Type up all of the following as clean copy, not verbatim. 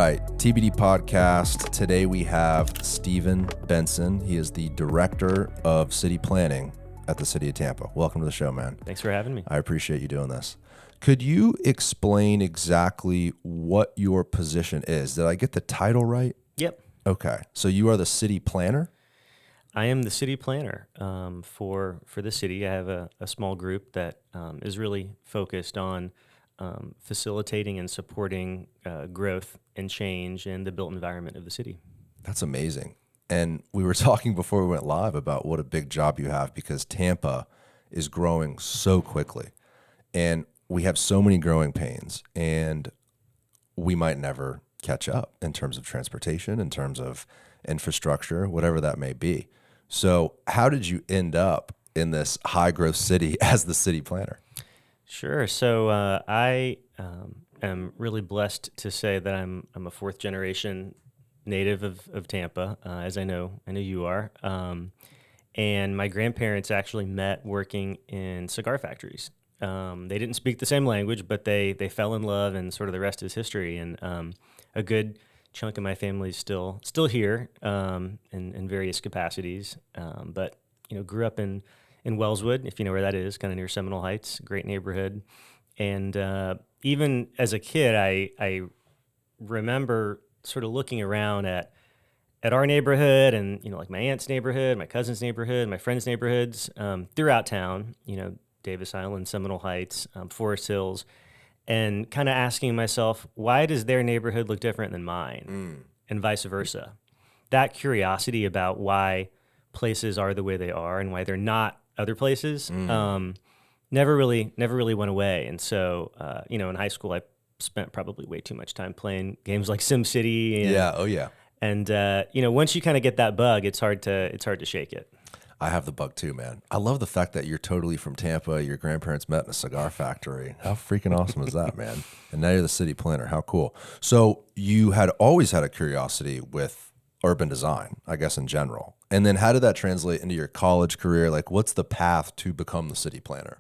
right, TBD podcast. Today we have Stephen Benson. He is the Director of City Planning at the City of Tampa. Welcome to the show, man. Thanks for having me. I appreciate you doing this. Could you explain exactly what your position is? Did I get the title right? Yep. Okay, so you are the city planner? I am the city planner for the city. I have a small group that is really focused on facilitating and supporting growth and change in the built environment of the city. That's amazing. And we were talking before we went live about what a big job you have because Tampa is growing so quickly. And we have so many growing pains, and we might never catch up in terms of transportation, in terms of infrastructure, whatever that may be. So how did you end up in this high growth city as the city planner? Sure. So I am really blessed to say that I'm a fourth generation native of Tampa, as I know you are. And my grandparents actually met working in cigar factories. They didn't speak the same language, but they fell in love, and sort of the rest is history. And a good chunk of my family is still here in various capacities. But grew up in Wellswood, if you know where that is, kind of near Seminole Heights, great neighborhood. And even as a kid, I remember sort of looking around at our neighborhood and, like my aunt's neighborhood, my cousin's neighborhood, my friends' neighborhoods throughout town, Davis Island, Seminole Heights, Forest Hills, and kind of asking myself, why does their neighborhood look different than mine, and vice versa? That curiosity about why places are the way they are and why they're not other places never really went away. And so, in high school, I spent probably way too much time playing games like SimCity. And, And once you kind of get that bug, it's hard to shake it. I have the bug too, man. I love the fact that you're totally from Tampa. Your grandparents met in a cigar factory. How freaking awesome is that, man? And now you're the city planner. How cool. So you had always had a curiosity with urban design, I guess, in general. And then how did that translate into your college career? Like, what's the path to become the city planner?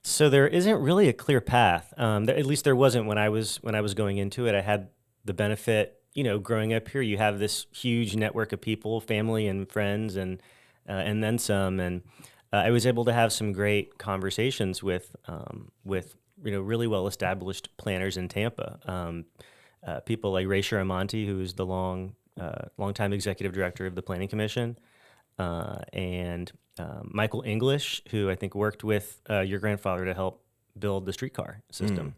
So there isn't really a clear path. At least there wasn't when I was going into it. I had the benefit, growing up here, you have this huge network of people, family and friends, and then some. And I was able to have some great conversations with really well established planners in Tampa. People like Ray Shiramonte, who is the longtime executive director of the Planning Commission, and Michael English, who I think worked with your grandfather to help build the streetcar system.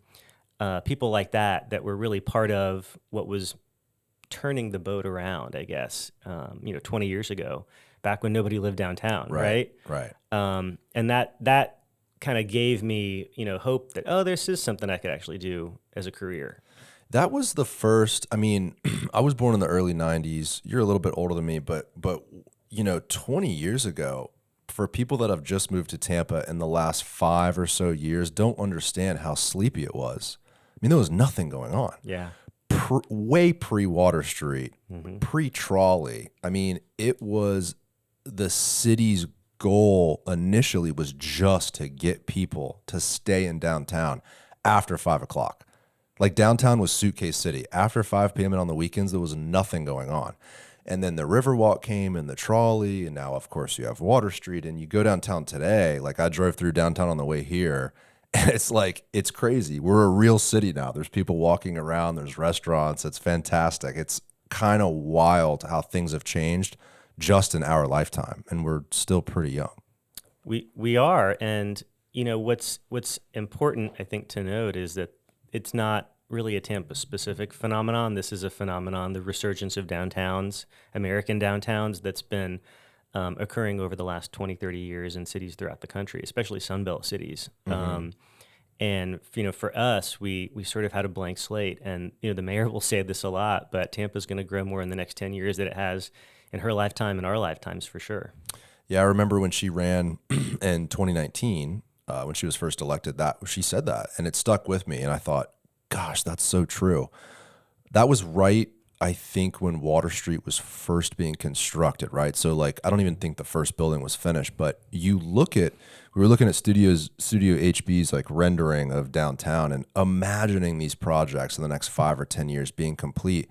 People like that were really part of what was turning the boat around, I guess, 20 years ago, back when nobody lived downtown, right? Right. And that kind of gave me, hope that, this is something I could actually do as a career. That was the first, I was born in the early 90s. You're a little bit older than me, but 20 years ago, for people that have just moved to Tampa in the last 5 or so years, don't understand how sleepy it was. There was nothing going on. Yeah. Way pre-Water Street, pre-trolley. It was the city's goal initially was just to get people to stay in downtown after 5 o'clock. Like downtown was suitcase city. After 5 p.m. and on the weekends, there was nothing going on. And then the Riverwalk came and the trolley, and now, of course, you have Water Street. And you go downtown today, like I drove through downtown on the way here, and it's crazy. We're a real city now. There's people walking around. There's restaurants. It's fantastic. It's kind of wild how things have changed just in our lifetime, and we're still pretty young. We are, and what's important, I think, to note is that it's not really a Tampa-specific phenomenon. This is a phenomenon, the resurgence of downtowns, American downtowns, that's been occurring over the last 20, 30 years in cities throughout the country, especially Sunbelt cities. And for us, we sort of had a blank slate. And the mayor will say this a lot, but Tampa's going to grow more in the next 10 years than it has in her lifetime and our lifetimes, for sure. Yeah, I remember when she ran in 2019, when she was first elected, that she said that, and it stuck with me. And I thought, gosh, that's so true. That was right I think when Water Street was first being constructed, right? So like, I don't even think the first building was finished, but we were looking at Studio HB's like rendering of downtown and imagining these projects in the next 5 or 10 years being complete.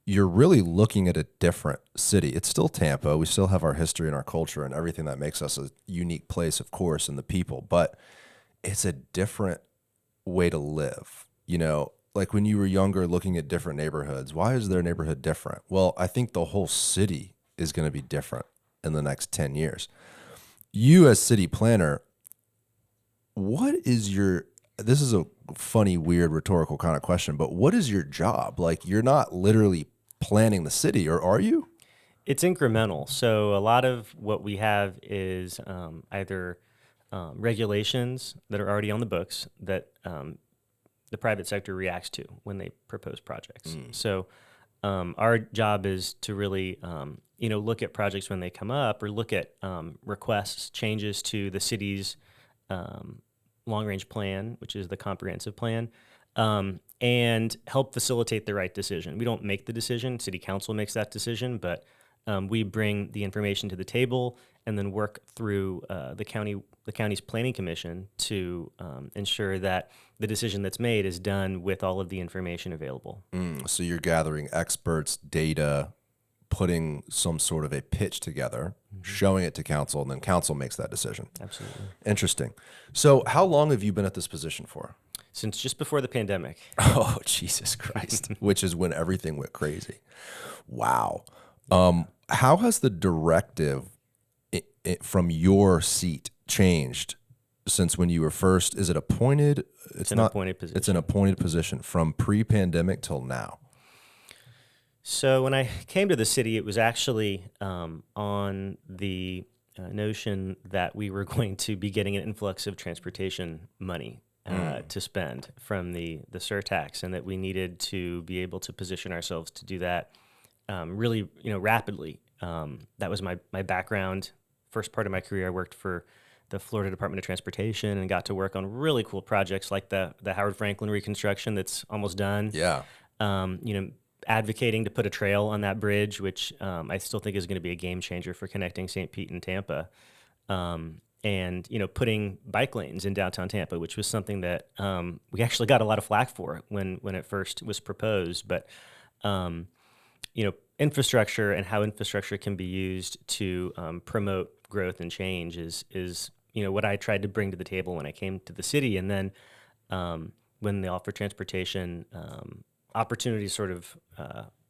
You're really looking at a different city. It's still Tampa. We still have our history and our culture and everything that makes us a unique place, of course, and the people, but it's a different way to live. Like when you were younger looking at different neighborhoods, why is their neighborhood different? Well, I think the whole city is going to be different in the next 10 years. You as city planner, this is a funny, weird, rhetorical kind of question, but what is your job? Like, you're not literally planning the city, or are you? It's incremental. So a lot of what we have is either regulations that are already on the books that the private sector reacts to when they propose projects. So our job is to really, look at projects when they come up, or look at requests, changes to the city's long-range plan, which is the comprehensive plan, and help facilitate the right decision. We don't make the decision; City Council makes that decision, but we bring the information to the table and then work through the county's planning commission to ensure that the decision that's made is done with all of the information available. So you're gathering experts, data, putting some sort of a pitch together, showing it to council, and then council makes that decision. Absolutely. Interesting. So how long have you been at this position for? Since just before the pandemic. Oh, Jesus Christ, which is when everything went crazy. Wow. How has the directive from your seat changed since when you were first? Is it appointed? It's an appointed position. It's an appointed position from pre-pandemic till now. So when I came to the city, it was actually on the notion that we were going to be getting an influx of transportation money to spend from the surtax, and that we needed to be able to position ourselves to do that really, rapidly. That was my background. First part of my career, I worked for the Florida Department of Transportation and got to work on really cool projects like the Howard Franklin reconstruction that's almost done. Yeah. Advocating to put a trail on that bridge, which I still think is going to be a game changer for connecting St. Pete and Tampa. And putting bike lanes in downtown Tampa, which was something that we actually got a lot of flack for when it first was proposed. But infrastructure and how infrastructure can be used to promote growth and change is what I tried to bring to the table when I came to the city. And then when the offer transportation opportunity sort of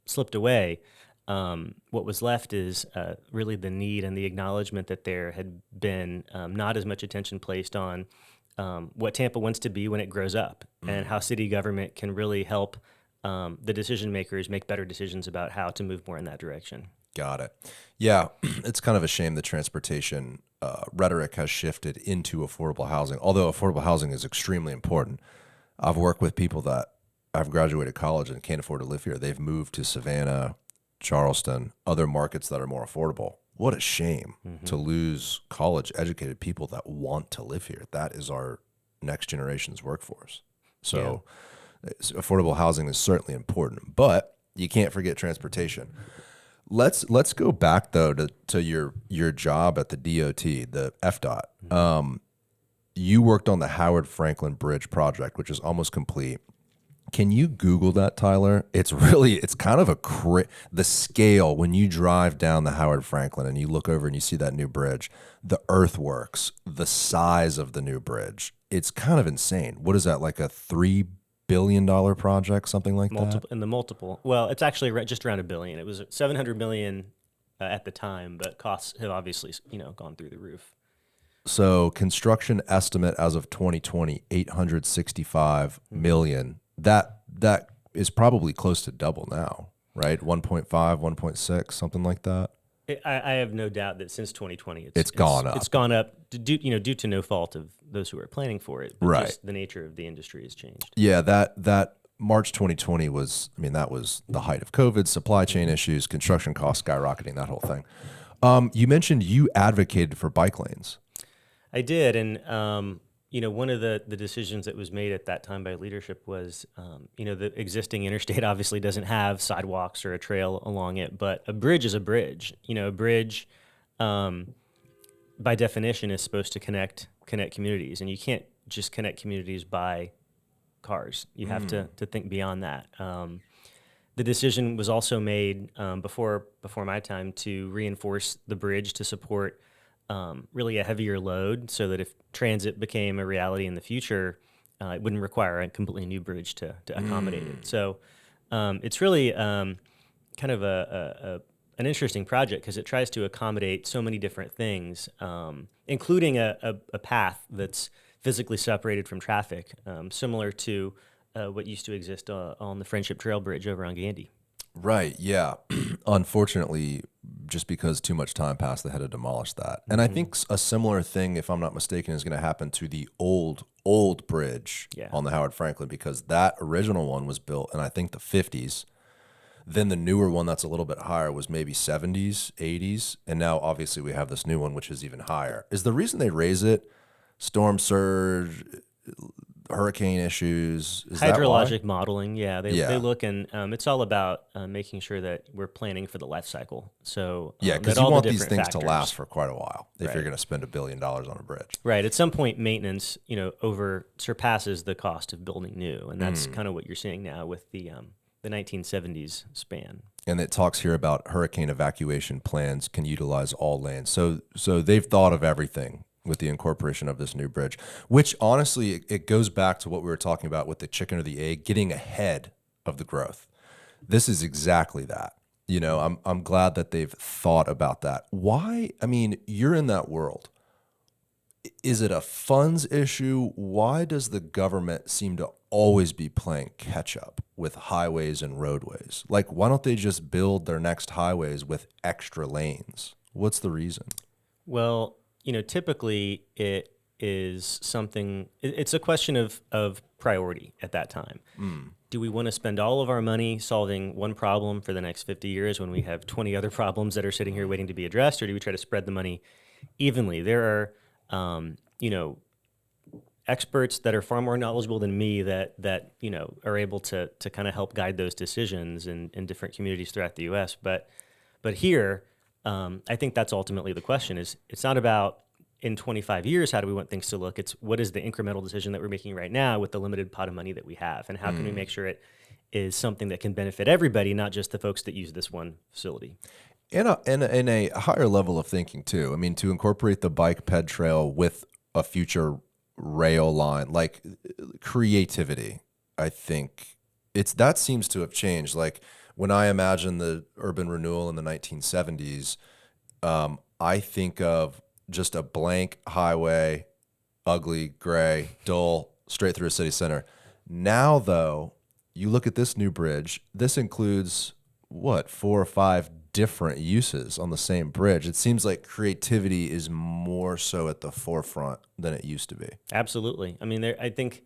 slipped away, what was left is really the need and the acknowledgement that there had been not as much attention placed on what Tampa wants to be when it grows up, and how city government can really help the decision makers make better decisions about how to move more in that direction. Got it. Yeah, it's kind of a shame the transportation rhetoric has shifted into affordable housing, although affordable housing is extremely important. I've worked with people that I've graduated college and can't afford to live here. They've moved to Savannah, Charleston, other markets that are more affordable. What a shame to lose college-educated people that want to live here. That is our next generation's workforce. So affordable housing is certainly important, but you can't forget transportation. Let's go back though to your job at the DOT, the FDOT. You worked on the Howard Franklin Bridge project, which is almost complete. Can you Google that, Tyler? It's kind of the scale when you drive down the Howard Franklin and you look over and you see that new bridge, the earthworks, the size of the new bridge. It's kind of insane. What is that, like a $3 billion project, something like that? In the multiple. Well, it's actually just around $1 billion. It was $700 million at the time, but costs have obviously gone through the roof. So construction estimate as of 2020, $865 million. That is probably close to double now, right? 1.5, 1.6, something like that. I have no doubt that since 2020, it's gone up. It's gone up due to no fault of those who are planning for it. But right. Just the nature of the industry has changed. Yeah, that March 2020 was, that was the height of COVID, supply chain issues, construction costs skyrocketing, that whole thing. You mentioned you advocated for bike lanes. I did, and one of the decisions that was made at that time by leadership was, the existing interstate obviously doesn't have sidewalks or a trail along it, but a bridge is a bridge. A bridge, by definition, is supposed to connect communities, and you can't just connect communities by cars. You have to think beyond that. The decision was also made before my time to reinforce the bridge to support really a heavier load, so that if transit became a reality in the future, it wouldn't require a completely new bridge to accommodate it. So it's really kind of an interesting project because it tries to accommodate so many different things, including a path that's physically separated from traffic, similar to what used to exist on the Friendship Trail Bridge over on Gandy. Right. Yeah. Unfortunately, just because too much time passed, they had to demolish that. And I think a similar thing, if I'm not mistaken, is going to happen to the old bridge on the Howard Franklin, because that original one was built in, I think, the 50s. Then the newer one that's a little bit higher was maybe 70s, 80s. And now, obviously, we have this new one, which is even higher. Is the reason they raise it storm surge, hurricane issues? Is hydrologic modeling? Yeah, they look, and it's all about making sure that we're planning for the life cycle. So because you want these things to last for quite a while if you're going to spend $1 billion on a bridge. Right. At some point, maintenance surpasses the cost of building new, and that's kind of what you're seeing now with the 1970s span. And it talks here about hurricane evacuation plans can utilize all lanes. So they've thought of everything with the incorporation of this new bridge, which honestly, it goes back to what we were talking about with the chicken or the egg, getting ahead of the growth. This is exactly that. I'm glad that they've thought about that. Why? I mean, you're in that world. Is it a funds issue? Why does the government seem to always be playing catch up with highways and roadways? Like, why don't they just build their next highways with extra lanes? What's the reason? Well, typically it is something, it's a question of priority at that time. Do we want to spend all of our money solving one problem for the next 50 years when we have 20 other problems that are sitting here waiting to be addressed? Or do we try to spread the money evenly? There are, experts that are far more knowledgeable than me that are able to kind of help guide those decisions in different communities throughout the U.S. But here, I think that's ultimately the question. Is it's not about in 25 years how do we want things to look. It's what is the incremental decision that we're making right now with the limited pot of money that we have, and how can we make sure it is something that can benefit everybody, not just the folks that use this one facility. And a higher level of thinking too. I mean, to incorporate the bike ped trail with a future rail line, like creativity, I think that seems to have changed. Like when I imagine the urban renewal in the 1970s, I think of just a blank highway, ugly, gray, dull, straight through a city center. Now, though, you look at this new bridge, this includes, 4 or 5 different uses on the same bridge. It seems like creativity is more so at the forefront than it used to be. Absolutely. I mean, I think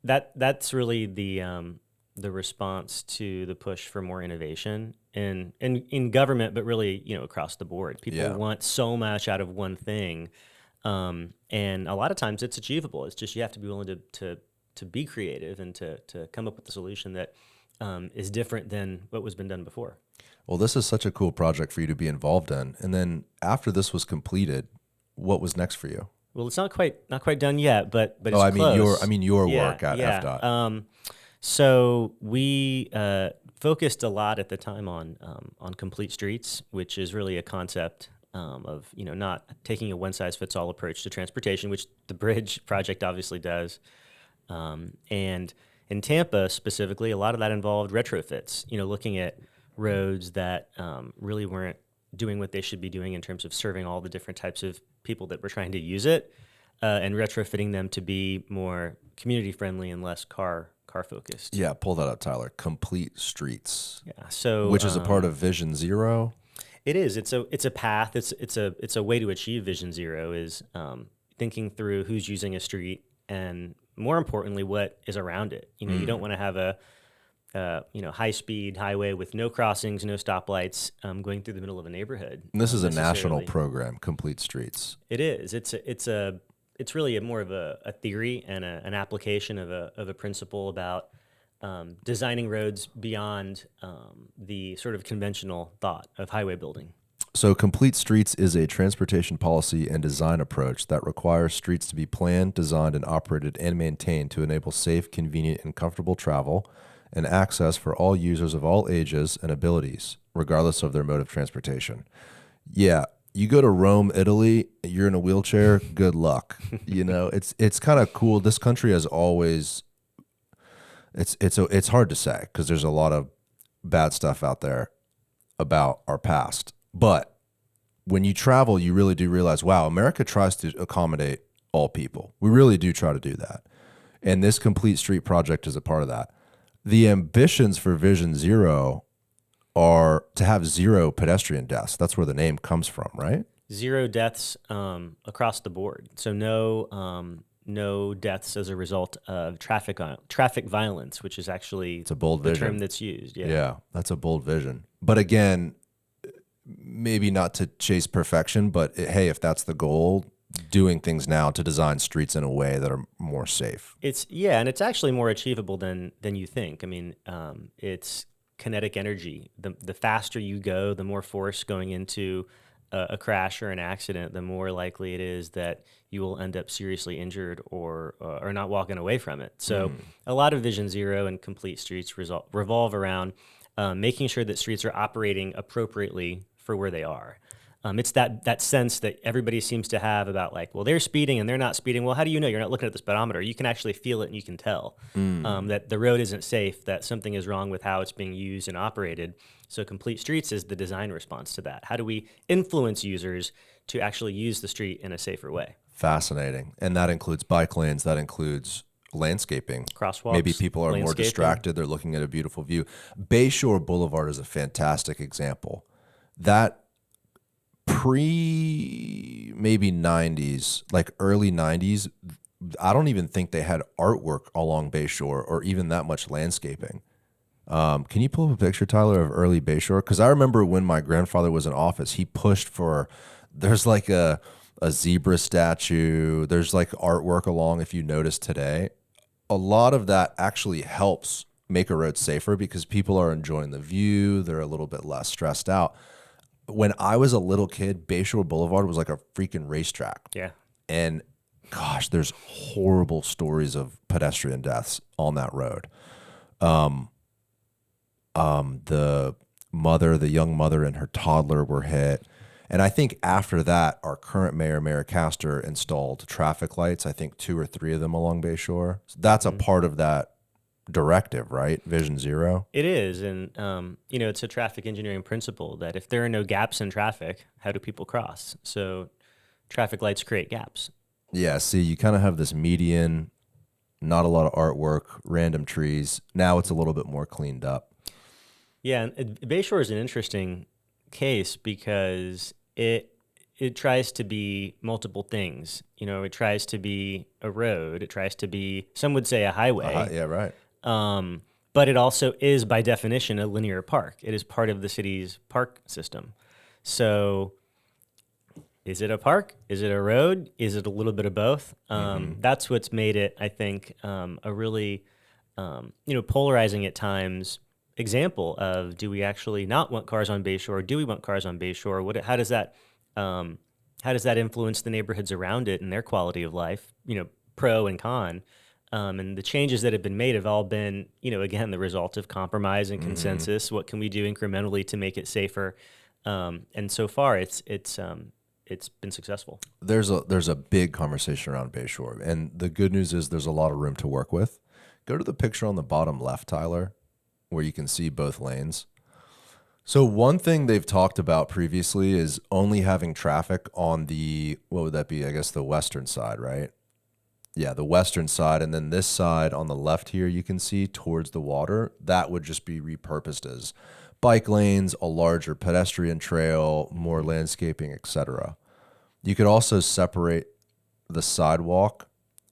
that's really the response to the push for more innovation in government, but really, across the board. People want so much out of one thing, and a lot of times it's achievable. It's just you have to be willing to be creative and to come up with a solution that is different than what was been done before. Well, this is such a cool project for you to be involved in. And then after this was completed, what was next for you? Well, it's not quite done yet, but it's close. Your Yeah, work at yeah. FDOT. So we focused a lot at the time on complete streets, which is really a concept of not taking a one-size-fits-all approach to transportation, which the bridge project obviously does. And in Tampa specifically, a lot of that involved retrofits. Looking at roads that really weren't doing what they should be doing in terms of serving all the different types of people that were trying to use it, and retrofitting them to be more community friendly and less car focused. Yeah, pull that up, Tyler. Complete streets. Yeah. So which is a part of Vision Zero. It is. It's a path. It's a way to achieve Vision Zero. Is thinking through who's using a street, and more importantly, what is around it. You don't want to have a high-speed highway with no crossings, no stoplights, going through the middle of a neighborhood. And this is a national program, Complete Streets. It is. It's a it's really more of a theory and an application of a principle about designing roads beyond the sort of conventional thought of highway building. So, Complete Streets is a transportation policy and design approach that requires streets to be planned, designed, and operated and maintained to enable safe, convenient, and comfortable travel and access for all users of all ages and abilities, regardless of their mode of transportation. Yeah, you go to Rome, Italy, you're in a wheelchair, good luck. It's kind of cool. This country has always it's hard to say because there's a lot of bad stuff out there about our past. But when you travel, you really do realize, wow, America tries to accommodate all people. We really do try to do that. And this Complete Street project is a part of that. The ambitions for Vision Zero are to have zero pedestrian deaths. That's where the name comes from, right? Zero deaths across the board. So no deaths as a result of traffic violence, which is actually It's a bold the vision. term that's used. Yeah. Yeah, that's a bold vision. But again, maybe not to chase perfection, but hey, if that's the goal, doing things now to design streets in a way that are more safe. And it's actually more achievable than you think. I mean, it's kinetic energy. The faster you go, the more force going into a crash or an accident, the more likely it is that you will end up seriously injured or not walking away from it. So a lot of Vision Zero and Complete Streets revolve around making sure that streets are operating appropriately for where they are. It's that sense that everybody seems to have about like, well, they're speeding and they're not speeding. Well, how do you know? You're not looking at the speedometer. You can actually feel it and you can tell that the road isn't safe, that something is wrong with how it's being used and operated. So Complete Streets is the design response to that. How do we influence users to actually use the street in a safer way? Fascinating. And that includes bike lanes, that includes landscaping. Crosswalks. Maybe people are more landscaping. distracted. They're looking at a beautiful view. Bayshore Boulevard is a fantastic example. That maybe 90s, like early 90s, I don't even think they had artwork along Bayshore or even that much landscaping. Can you pull up a picture, Tyler, of early Bayshore? Because I remember when my grandfather was in office, he pushed for, there's like a zebra statue. There's like artwork along, if you notice today. A lot of that actually helps make a road safer because people are enjoying the view. They're a little bit less stressed out. When I was a little kid, Bayshore Boulevard was like a freaking racetrack. Yeah. And gosh, there's horrible stories of pedestrian deaths on that road. The young mother and her toddler were hit. And I think after that, our current mayor, Mayor Castor, installed traffic lights, I think 2 or 3 of them along Bayshore. So that's a part of that directive, right? Vision Zero. It is. And, it's a traffic engineering principle that if there are no gaps in traffic, how do people cross? So traffic lights create gaps. Yeah, see, you kind of have this median, not a lot of artwork, random trees. Now it's a little bit more cleaned up. Yeah, and Bayshore is an interesting case because it tries to be multiple things. It tries to be a road. It tries to be, some would say, a highway. Yeah, right. But it also is, by definition, a linear park. It is part of the city's park system. So is it a park? Is it a road? Is it a little bit of both? That's what's made it, I think, a really, polarizing at times example of, do we actually not want cars on Bayshore? Do we want cars on Bayshore? How does that influence the neighborhoods around it and their quality of life? Pro and con. And the changes that have been made have all been, again, the result of compromise and consensus. What can we do incrementally to make it safer? And so far, it's been successful. There's a big conversation around Bayshore, and the good news is there's a lot of room to work with. Go to the picture on the bottom left, Tyler, where you can see both lanes. So one thing they've talked about previously is only having traffic on the, what would that be? I guess the western side, right? Yeah, the western side. And then this side on the left here, you can see towards the water, that would just be repurposed as bike lanes, a larger pedestrian trail, more landscaping, etc. You could also separate the sidewalk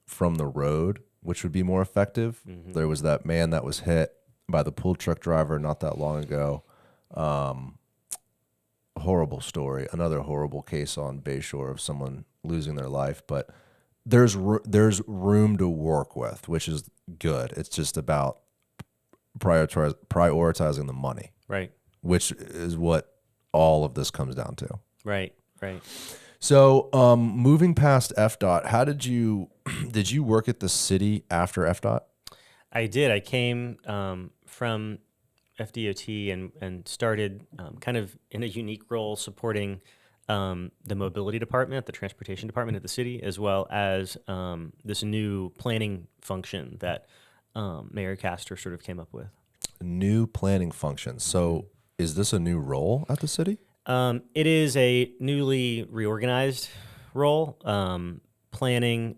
from the road, which would be more effective. There was that man that was hit by the pool truck driver not that long ago. Horrible story. Another horrible case on Bayshore of someone losing their life. But there's room to work with, which is good. It's just about prioritizing the money, Right. which is what all of this comes down to. Right. Right. So, moving past FDOT, how did you did you work at the city after FDOT? I did. I came from FDOT and started kind of in a unique role supporting the mobility department, the transportation department at the city, as well as this new planning function that Mayor Castor sort of came up with. New planning function. So, is this a new role at the city? It is a newly reorganized role. Planning,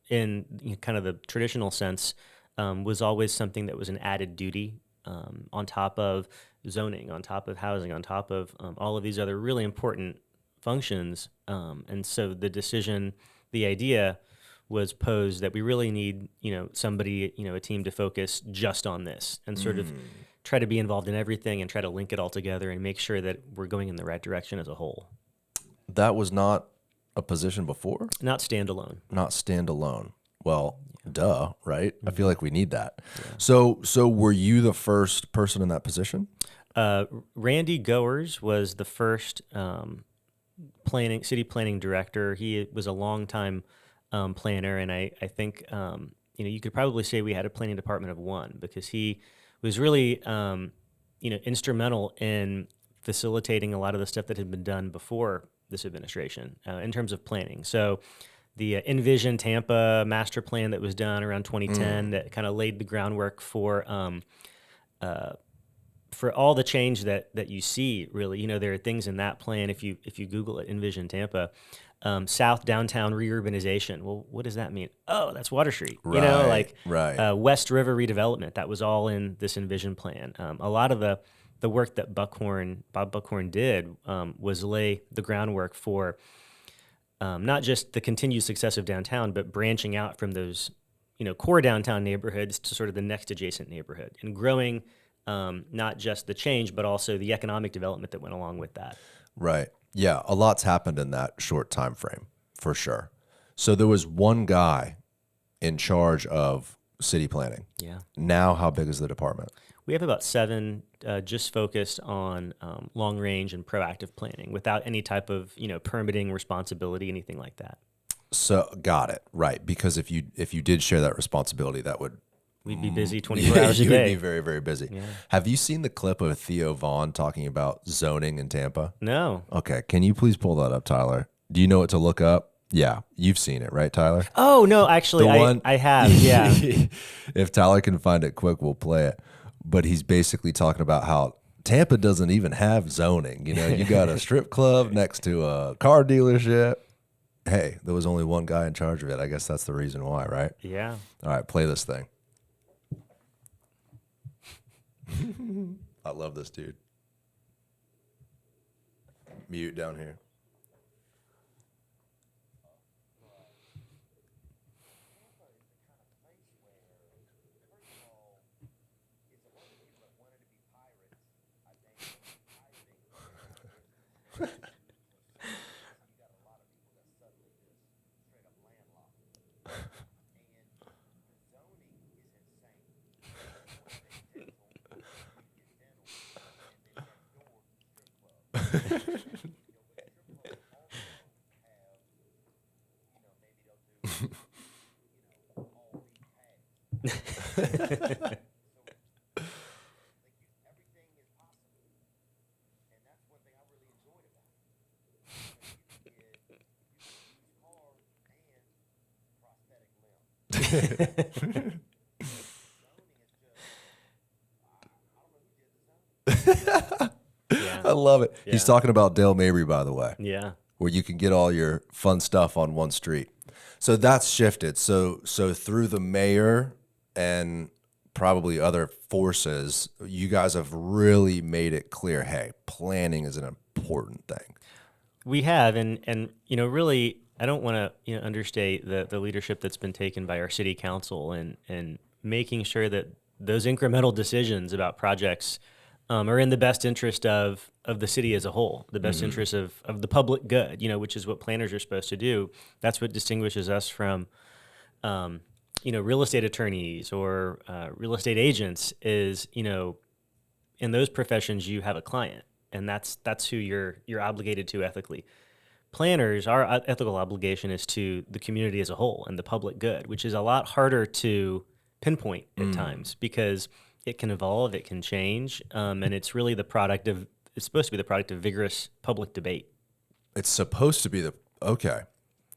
in kind of the traditional sense, was always something that was an added duty on top of zoning, on top of housing, on top of all of these other really important functions. And so the idea was posed that we really need, somebody, a team to focus just on this and sort of try to be involved in everything and try to link it all together and make sure that we're going in the right direction as a whole. That was not a position before? Not standalone. Not standalone. Well, duh, right? I feel like we need that. Yeah. So were you the first person in that position? Randy Goers was the first city planning director. He was a longtime planner, and I think you could probably say we had a planning department of one because he was really instrumental in facilitating a lot of the stuff that had been done before this administration in terms of planning. So the Envision Tampa master plan that was done around 2010 that kind of laid the groundwork for all the change that you see. Really, there are things in that plan. If you Google it, Envision Tampa, South Downtown reurbanization. Well, what does that mean? Oh, that's Water Street. Right, right. West River redevelopment. That was all in this Envision plan. A lot of the work that Bob Buckhorn did was lay the groundwork for not just the continued success of downtown, but branching out from those, core downtown neighborhoods to sort of the next adjacent neighborhood and growing not just the change, but also the economic development that went along with that. Right. Yeah, a lot's happened in that short time frame, for sure. So there was one guy in charge of city planning. Yeah. Now, how big is the department? We have about 7 just focused on long range and proactive planning without any type of permitting responsibility, anything like that. So got it. Right. Because if you did share that responsibility, we'd be busy 24 hours a day. You'd be very, very busy. Yeah. Have you seen the clip of Theo Vaughn talking about zoning in Tampa? No. Okay. Can you please pull that up, Tyler? Do you know what to look up? Yeah. You've seen it, right, Tyler? Oh, no. Actually, I have. Yeah. If Tyler can find it quick, we'll play it. But he's basically talking about how Tampa doesn't even have zoning. You got a strip club next to a car dealership. Hey, there was only one guy in charge of it. I guess that's the reason why, right? Yeah. All right, play this thing. I love this dude. Mute down here. Yeah. I love it. Yeah. He's talking about Dale Mabry, by the way. Yeah. Where you can get all your fun stuff on one street. So that's shifted. So through the mayor and probably other forces, you guys have really made it clear, hey, planning is an important thing. We have, and really, I don't want to understate the leadership that's been taken by our city council and making sure that those incremental decisions about projects are in the best interest of the city as a whole, the best interest of the public good, which is what planners are supposed to do. That's what distinguishes us from, real estate attorneys or real estate agents is, in those professions, you have a client, and that's who you're obligated to ethically. Planners, our ethical obligation is to the community as a whole and the public good, which is a lot harder to pinpoint at times because it can evolve, it can change, and it's supposed to be the product of vigorous public debate. It's supposed to be okay.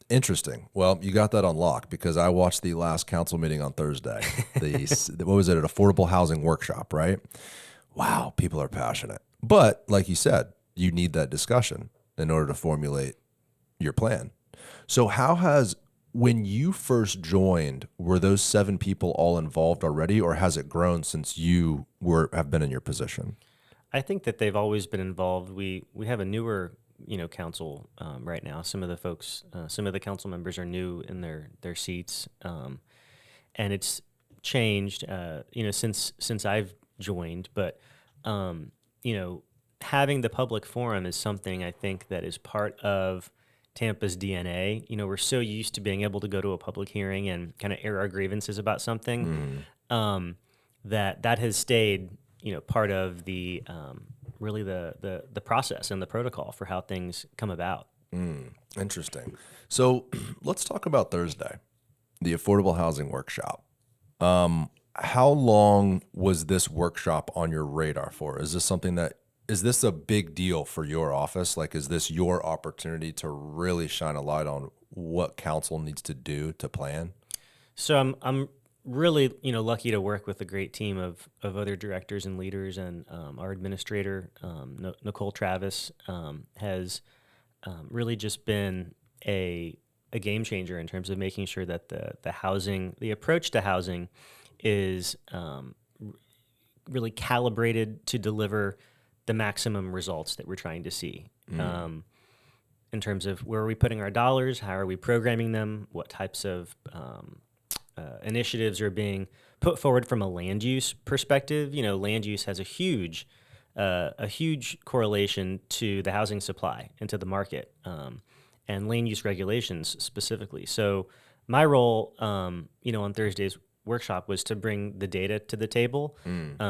Interesting. Well, you got that on lock because I watched the last council meeting on Thursday. What was it? An affordable housing workshop, right? Wow, people are passionate. But like you said, you need that discussion in order to formulate your plan. So when you first joined, were those 7 people all involved already, or has it grown since you have been in your position? I think that they've always been involved. We have a newer, council right now. Some of the council members are new in their seats, and it's changed, since I've joined. But having the public forum is something I think that is part of Tampa's DNA. We're so used to being able to go to a public hearing and kind of air our grievances about something, that has stayed, part of the really the process and the protocol for how things come about. Interesting. So let's talk about Thursday, the affordable housing workshop. How long was this workshop on your radar for? Is this a big deal for your office? Like, is this your opportunity to really shine a light on what council needs to do to plan? So I'm really lucky to work with a great team of other directors and leaders, and our administrator Nicole Travis has really just been a game changer in terms of making sure that the approach to housing is really calibrated to deliver the maximum results that we're trying to see. In terms of where are we putting our dollars, how are we programming them, what types of initiatives are being put forward from a land use perspective. Land use has a huge correlation to the housing supply and to the market, and land use regulations specifically. So my role, on Thursday's workshop was to bring the data to the table.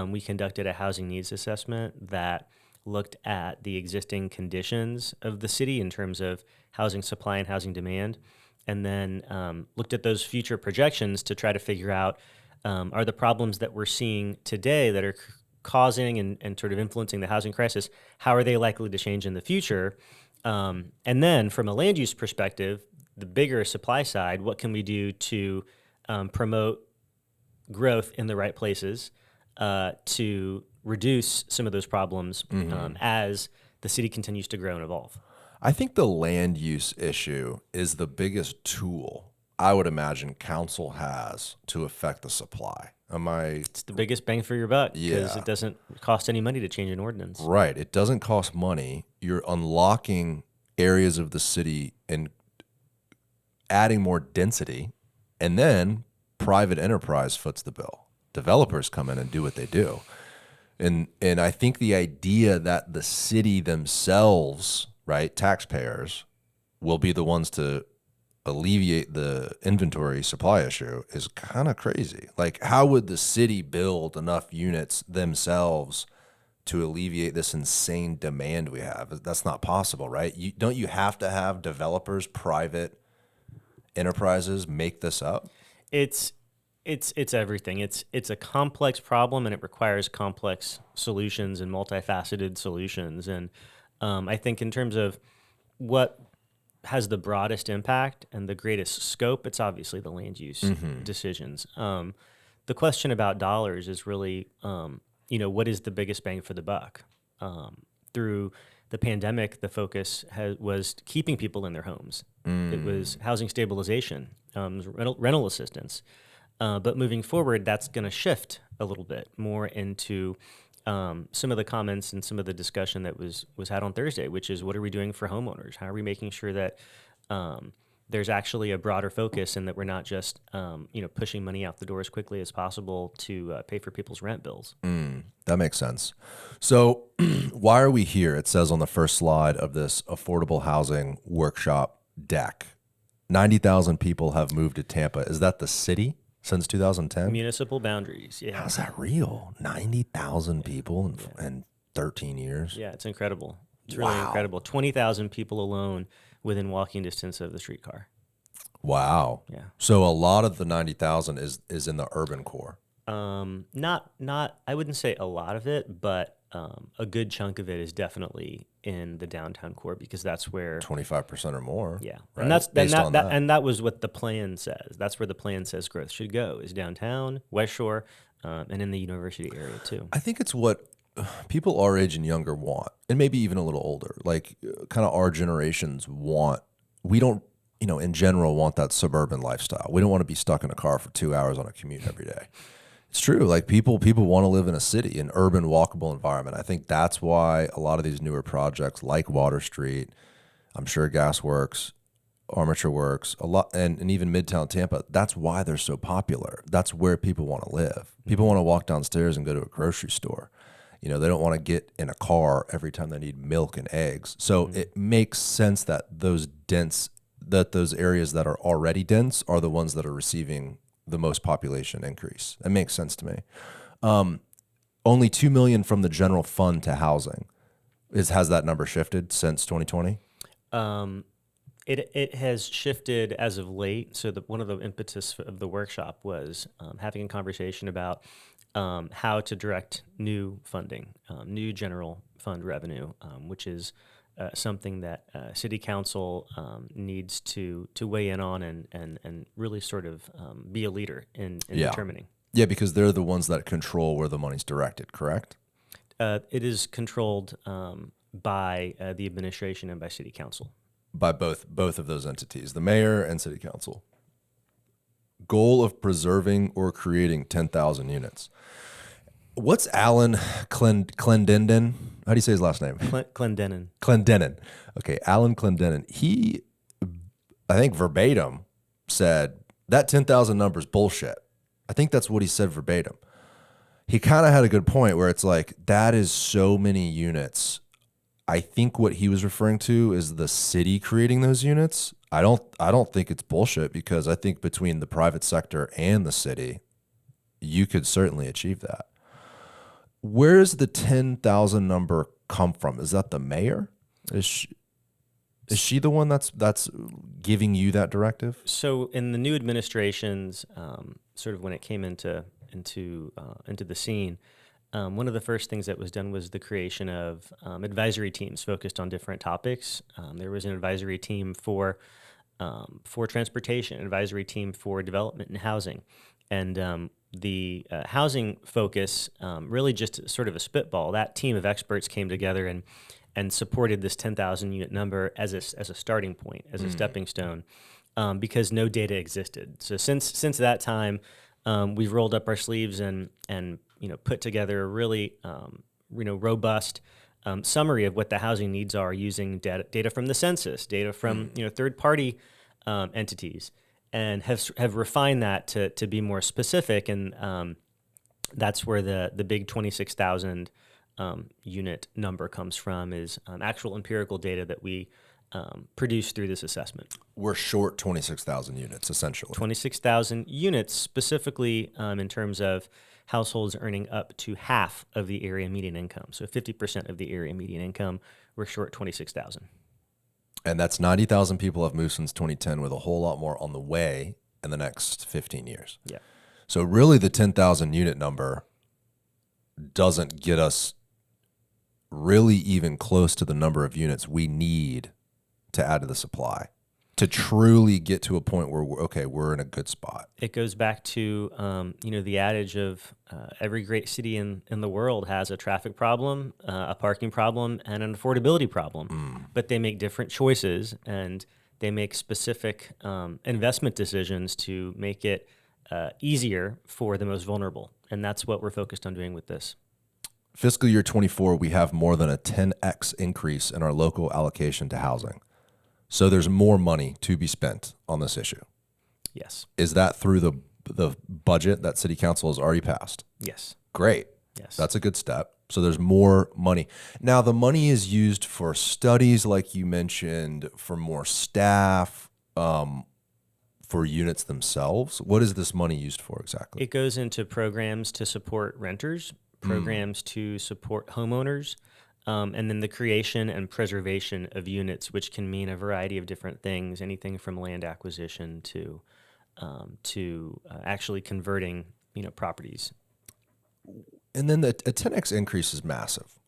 We conducted a housing needs assessment that looked at the existing conditions of the city in terms of housing supply and housing demand, and then looked at those future projections to try to figure out, are the problems that we're seeing today that are causing and sort of influencing the housing crisis, how are they likely to change in the future? And then from a land use perspective, the bigger supply side, what can we do to promote growth in the right places to reduce some of those problems as the city continues to grow and evolve? I think the land use issue is the biggest tool I would imagine council has to affect the supply. It's the biggest bang for your buck because Yeah. it doesn't cost any money to change an ordinance. Right. It doesn't cost money. You're unlocking areas of the city and adding more density, and then private enterprise foots the bill. Developers come in and do what they do. And I think the idea that the city themselves, right, taxpayers, will be the ones to alleviate the inventory supply issue is kind of crazy. Like, how would the city build enough units themselves to alleviate this insane demand we have? That's not possible, right? Don't you have to have developers, private enterprises make this up? It's everything. It's a complex problem, and it requires complex solutions and multifaceted solutions. And I think in terms of what has the broadest impact and the greatest scope, it's obviously the land use decisions. The question about dollars is really, what is the biggest bang for the buck? Through the pandemic, the focus was keeping people in their homes. It was housing stabilization, rental assistance. But moving forward, that's going to shift a little bit more into some of the comments and some of the discussion that was had on Thursday, which is what are we doing for homeowners? How are we making sure that there's actually a broader focus in that we're not just pushing money out the door as quickly as possible to pay for people's rent bills. That makes sense. So why are we here? It says on the first slide of this affordable housing workshop deck, 90,000 people have moved to Tampa. Is that the city since 2010? Municipal boundaries. Yeah. How's that real? 90,000 people in 13 years? Yeah, it's incredible. It's really incredible. 20,000 people alone within walking distance of the streetcar. Wow. Yeah. So a lot of the 90,000 is in the urban core. Not I wouldn't say a lot of it, but a good chunk of it is definitely in the downtown core because that's where 25% or more. Yeah. Right? And that's Based on that. and that was what the plan says. That's where the plan says growth should go is downtown, West Shore, and in the university area too. I think it's what people our age and younger want, and maybe even a little older, like kind of our generations want. We don't, in general, want that suburban lifestyle. We don't want to be stuck in a car for 2 hours on a commute every day. It's true. Like people want to live in a city, an urban, walkable environment. I think that's why a lot of these newer projects, like Water Street, I'm sure Gas Works, Armature Works, a lot, and even Midtown Tampa. That's why they're so popular. That's where people want to live. People want to walk downstairs and go to a grocery store. They don't want to get in a car every time they need milk and eggs. So it makes sense that those areas that are already dense are the ones that are receiving the most population increase. It makes sense to me. Only $2 million from the general fund to housing. Has that number shifted since 2020? It has shifted as of late. So one of the impetus of the workshop was having a conversation about how to direct new funding, new general fund revenue, which is something that City Council needs to weigh in on and really sort of be a leader in determining. Yeah, because they're the ones that control where the money's directed, correct? It is controlled by the administration and by City Council. By both of those entities, the mayor and City Council. Goal of preserving or creating 10,000 units. What's Alan Clendenin? How do you say his last name? Clendenin. Clendenin. Okay, Alan Clendenin. He, I think verbatim, said that 10,000 number is bullshit. I think that's what he said verbatim. He kind of had a good point where it's like, that is so many units. I think what he was referring to is the city creating those units. I don't think it's bullshit because I think between the private sector and the city, you could certainly achieve that. Where does the 10,000 number come from? Is that the mayor? Is she the one that's giving you that directive? So in the new administration's sort of when it came into the scene, one of the first things that was done was the creation of advisory teams focused on different topics. There was an advisory team for transportation, an advisory team for development and housing, and the housing focus really just sort of a spitball. That team of experts came together and supported this 10,000 unit number as a starting point, as a stepping stone, because no data existed. So since that time, we've rolled up our sleeves and put together a really robust summary of what the housing needs are using data from the census, data from third party entities, and have refined that to be more specific, and that's where the big 26,000 unit number comes from, is actual empirical data that we produce through this assessment. We're short 26,000 units, essentially. 26,000 units, specifically in terms of households earning up to half of the area median income. So 50% of the area median income, we're short 26,000. And that's 90,000 people have moved since 2010, with a whole lot more on the way in the next 15 years. Yeah. So really the 10,000 unit number doesn't get us really even close to the number of units we need to add to the supply to truly get to a point where we're in a good spot. It goes back to the adage of every great city in the world has a traffic problem, a parking problem, and an affordability problem. But they make different choices, and they make specific investment decisions to make it easier for the most vulnerable. And that's what we're focused on doing with this. Fiscal year 24, we have more than a 10x increase in our local allocation to housing. So there's more money to be spent on this issue. Yes. Is that through the budget that city council has already passed? Yes. Great. Yes. That's a good step. So there's more money. Now the money is used for studies, like you mentioned, for more staff, for units themselves. What is this money used for exactly? It goes into programs to support renters, programs to support homeowners, and then the creation and preservation of units, which can mean a variety of different things, anything from land acquisition to actually converting, properties. And then a 10x increase is massive.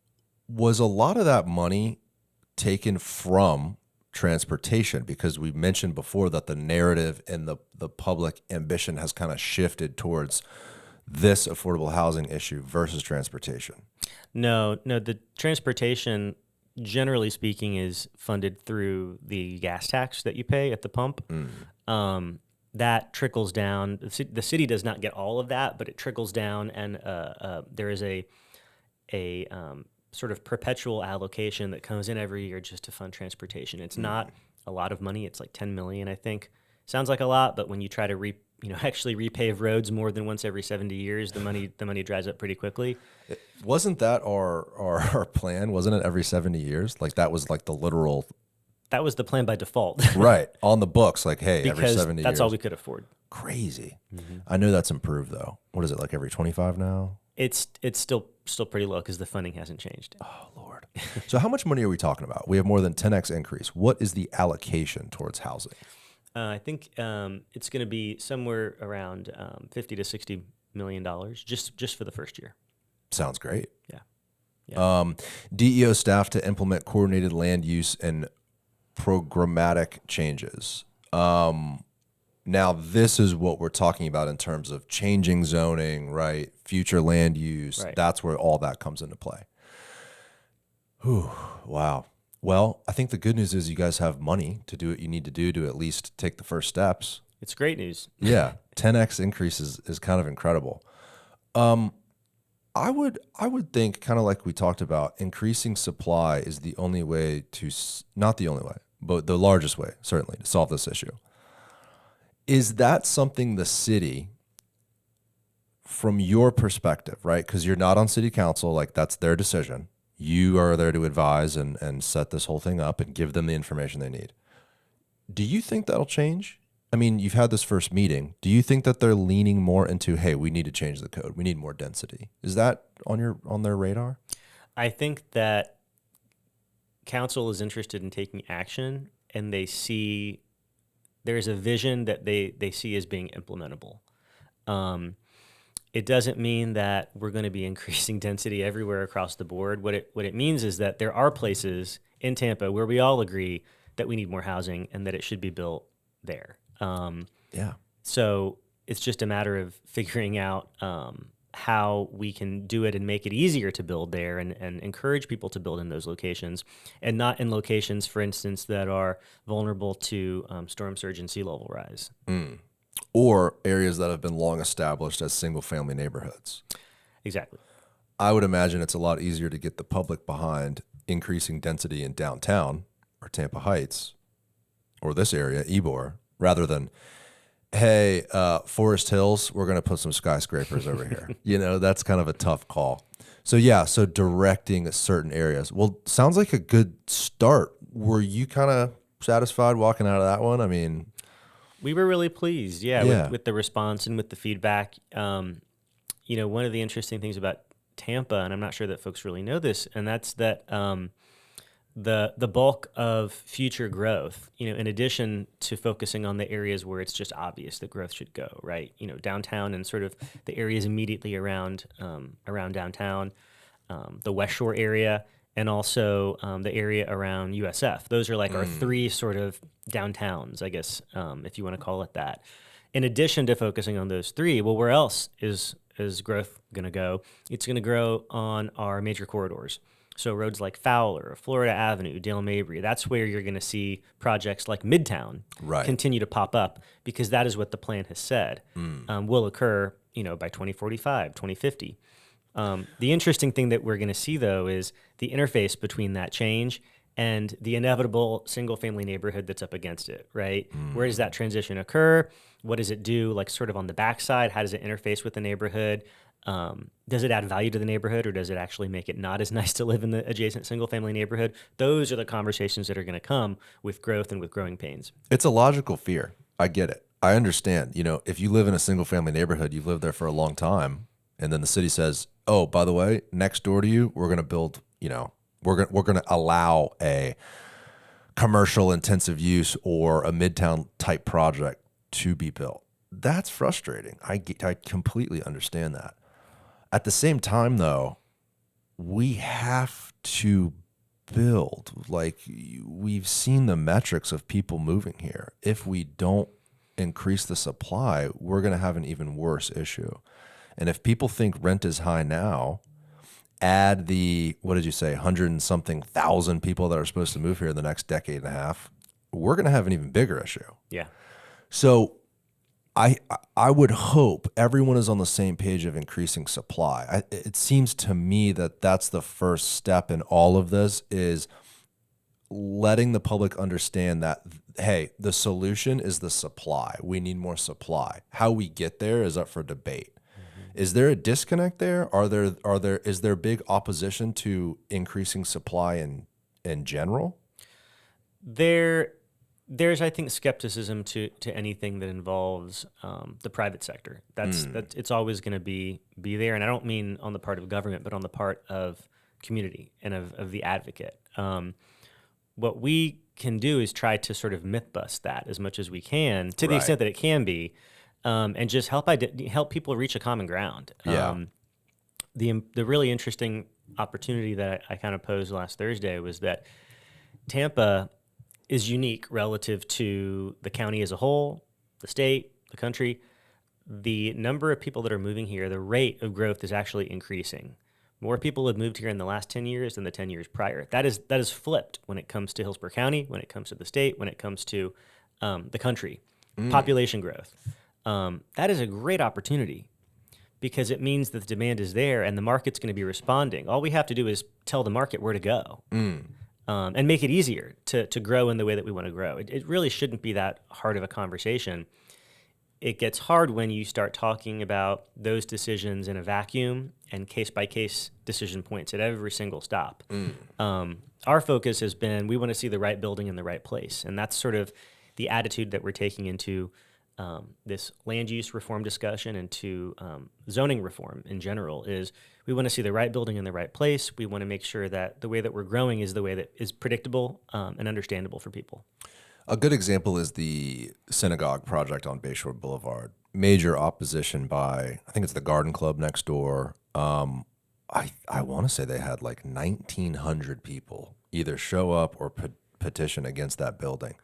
Was a lot of that money taken from transportation? Because we mentioned before that the narrative and the public ambition has kind of shifted towards this affordable housing issue versus transportation. No, the transportation, generally speaking, is funded through the gas tax that you pay at the pump. That trickles down. The city does not get all of that, but it trickles down, and there is a sort of perpetual allocation that comes in every year just to fund transportation. It's not a lot of money. It's like $10 million, I think. Sounds like a lot, but when you try to actually repave roads more than once every 70 years, the money dries up pretty quickly. Wasn't that our plan? Wasn't it every 70 years? Like that was like the literal. That was the plan by default. Right. On the books, like, hey, every because 70 that's years. all we could afford. Crazy. I know that's improved though. What is it, like every 25 now? It's still pretty low because the funding hasn't changed. Oh, Lord. So how much money are we talking about? We have more than 10x increase. What is the allocation towards housing? I think it's going to be somewhere around $50 to $60 million just for the first year. Sounds great. Yeah. DEO staff to implement coordinated land use and programmatic changes. Now, this is what we're talking about in terms of changing zoning, right? Future land use. Right. That's where all that comes into play. Whew, wow. Well, I think the good news is you guys have money to do what you need to do to at least take the first steps. It's great news. Yeah, 10x increase is kind of incredible. I would think, kind of like we talked about, increasing supply is the only way to, not the only way, but the largest way, certainly, to solve this issue. Is that something the city, from your perspective, right? Because you're not on city council, like that's their decision. You are there to advise and set this whole thing up and give them the information they need. Do you think that'll change? I mean, you've had this first meeting. Do you think that they're leaning more into, hey, we need to change the code. We need more density. Is that on their radar? I think that council is interested in taking action, and they see there's a vision that they see as being implementable. It doesn't mean that we're going to be increasing density everywhere across the board. What it means is that there are places in Tampa where we all agree that we need more housing and that it should be built there. Yeah. So it's just a matter of figuring out how we can do it and make it easier to build there and encourage people to build in those locations and not in locations, for instance, that are vulnerable to storm surge and sea level rise. Or areas that have been long established as single-family neighborhoods. Exactly. I would imagine it's a lot easier to get the public behind increasing density in downtown or Tampa Heights or this area, Ybor, rather than, hey, Forest Hills, we're going to put some skyscrapers over here. That's kind of a tough call. So directing certain areas. Well, sounds like a good start. Were you kind of satisfied walking out of that one? I mean, we were really pleased, with the response and with the feedback. One of the interesting things about Tampa, and I'm not sure that folks really know this, and that's that the bulk of future growth, in addition to focusing on the areas where it's just obvious that growth should go, right? Downtown and sort of the areas immediately around downtown, the West Shore area, and also the area around USF. Those are like our three sort of downtowns, I guess, if you want to call it that. In addition to focusing on those three, well, where else is growth going to go? It's going to grow on our major corridors. So roads like Fowler, Florida Avenue, Dale Mabry, that's where you're going to see projects like Midtown continue to pop up because that is what the plan has said will occur, by 2045, 2050. The interesting thing that we're going to see, though, is the interface between that change and the inevitable single family neighborhood that's up against it, right? Where does that transition occur? What does it do, like sort of on the backside? How does it interface with the neighborhood? Does it add value to the neighborhood, or does it actually make it not as nice to live in the adjacent single family neighborhood? Those are the conversations that are going to come with growth and with growing pains. It's a logical fear. I get it. I understand. You know, if you live in a single family neighborhood, you've lived there for a long time, and then the city says, "Oh, by the way, next door to you, we're going to build, you know, we're going to allow a commercial intensive use or a midtown type project to be built." That's frustrating. I completely understand that. At the same time, though, we have to build. Like, we've seen the metrics of people moving here. If we don't increase the supply, we're going to have an even worse issue. And if people think rent is high now, add the, what did you say, 100 and something thousand people that are supposed to move here in the next decade and a half, we're going to have an even bigger issue. Yeah. So I would hope everyone is on the same page of increasing supply. It seems to me that that's the first step in all of this, is letting the public understand that, hey, the solution is the supply. We need more supply. How we get there is up for debate. Is there a disconnect there? Is there big opposition to increasing supply in general? There's, I think, skepticism to anything that involves the private sector. That's it's always going to be there, and I don't mean on the part of government, but on the part of community and of the advocate. What we can do is try to sort of myth bust that as much as we can, to the Right. extent that it can be, and just help people reach a common ground. Yeah. The really interesting opportunity that I kind of posed last Thursday was that Tampa is unique relative to the county as a whole, the state, the country. The number of people that are moving here, the rate of growth is actually increasing. More people have moved here in the last 10 years than the 10 years prior. That is flipped when it comes to Hillsborough County, when it comes to the state, when it comes to the country. Population growth. That is a great opportunity, because it means that the demand is there and the market's going to be responding. All we have to do is tell the market where to go. And make it easier to grow in the way that we want to grow. It really shouldn't be that hard of a conversation. It gets hard when you start talking about those decisions in a vacuum and case-by-case decision points at every single stop. Our focus has been, we want to see the right building in the right place. And that's sort of the attitude that we're taking into this land use reform discussion and to zoning reform in general. Is we want to see the right building in the right place. We want to make sure that the way that we're growing is the way that is predictable and understandable for people. A good example is the synagogue project on Bayshore Boulevard. Major opposition by, I think it's the Garden Club next door. I want to say they had like 1,900 people either show up or petition against that building.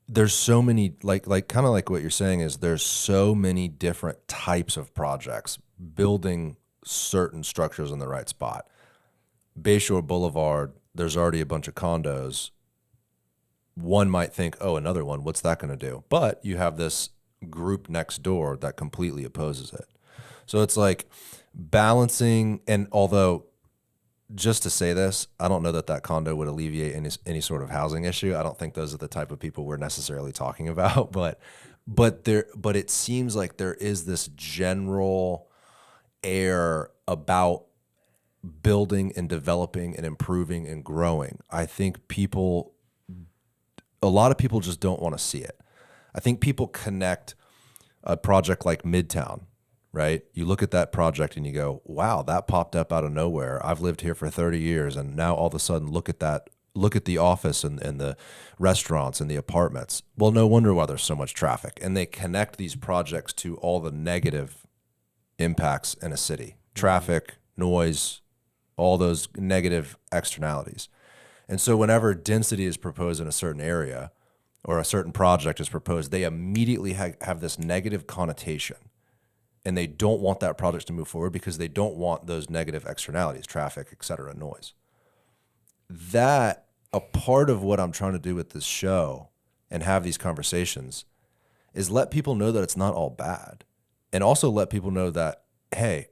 There's so many, like kind of like what you're saying, is there's so many different types of projects building certain structures in the right spot. Bayshore Boulevard, there's already a bunch of condos. One might think, oh, another one, what's that going to do? But you have this group next door that completely opposes it. So it's like balancing, and although, just to say this, I don't know that condo would alleviate any sort of housing issue. I don't think those are the type of people we're necessarily talking about. But it seems like there is this general air about building and developing and improving and growing. I think a lot of people just don't want to see it. I think people connect a project like Midtown, right? You look at that project and you go, wow, that popped up out of nowhere. I've lived here for 30 years. And now all of a sudden, look at that. Look at the office and the restaurants and the apartments. Well, no wonder why there's so much traffic. And they connect these projects to all the negative impacts in a city. Traffic, noise, all those negative externalities. And so whenever density is proposed in a certain area or a certain project is proposed, they immediately have this negative connotation. And they don't want that project to move forward because they don't want those negative externalities, traffic, et cetera, noise. That, a part of what I'm trying to do with this show and have these conversations, is let people know that it's not all bad. And also let people know that, hey,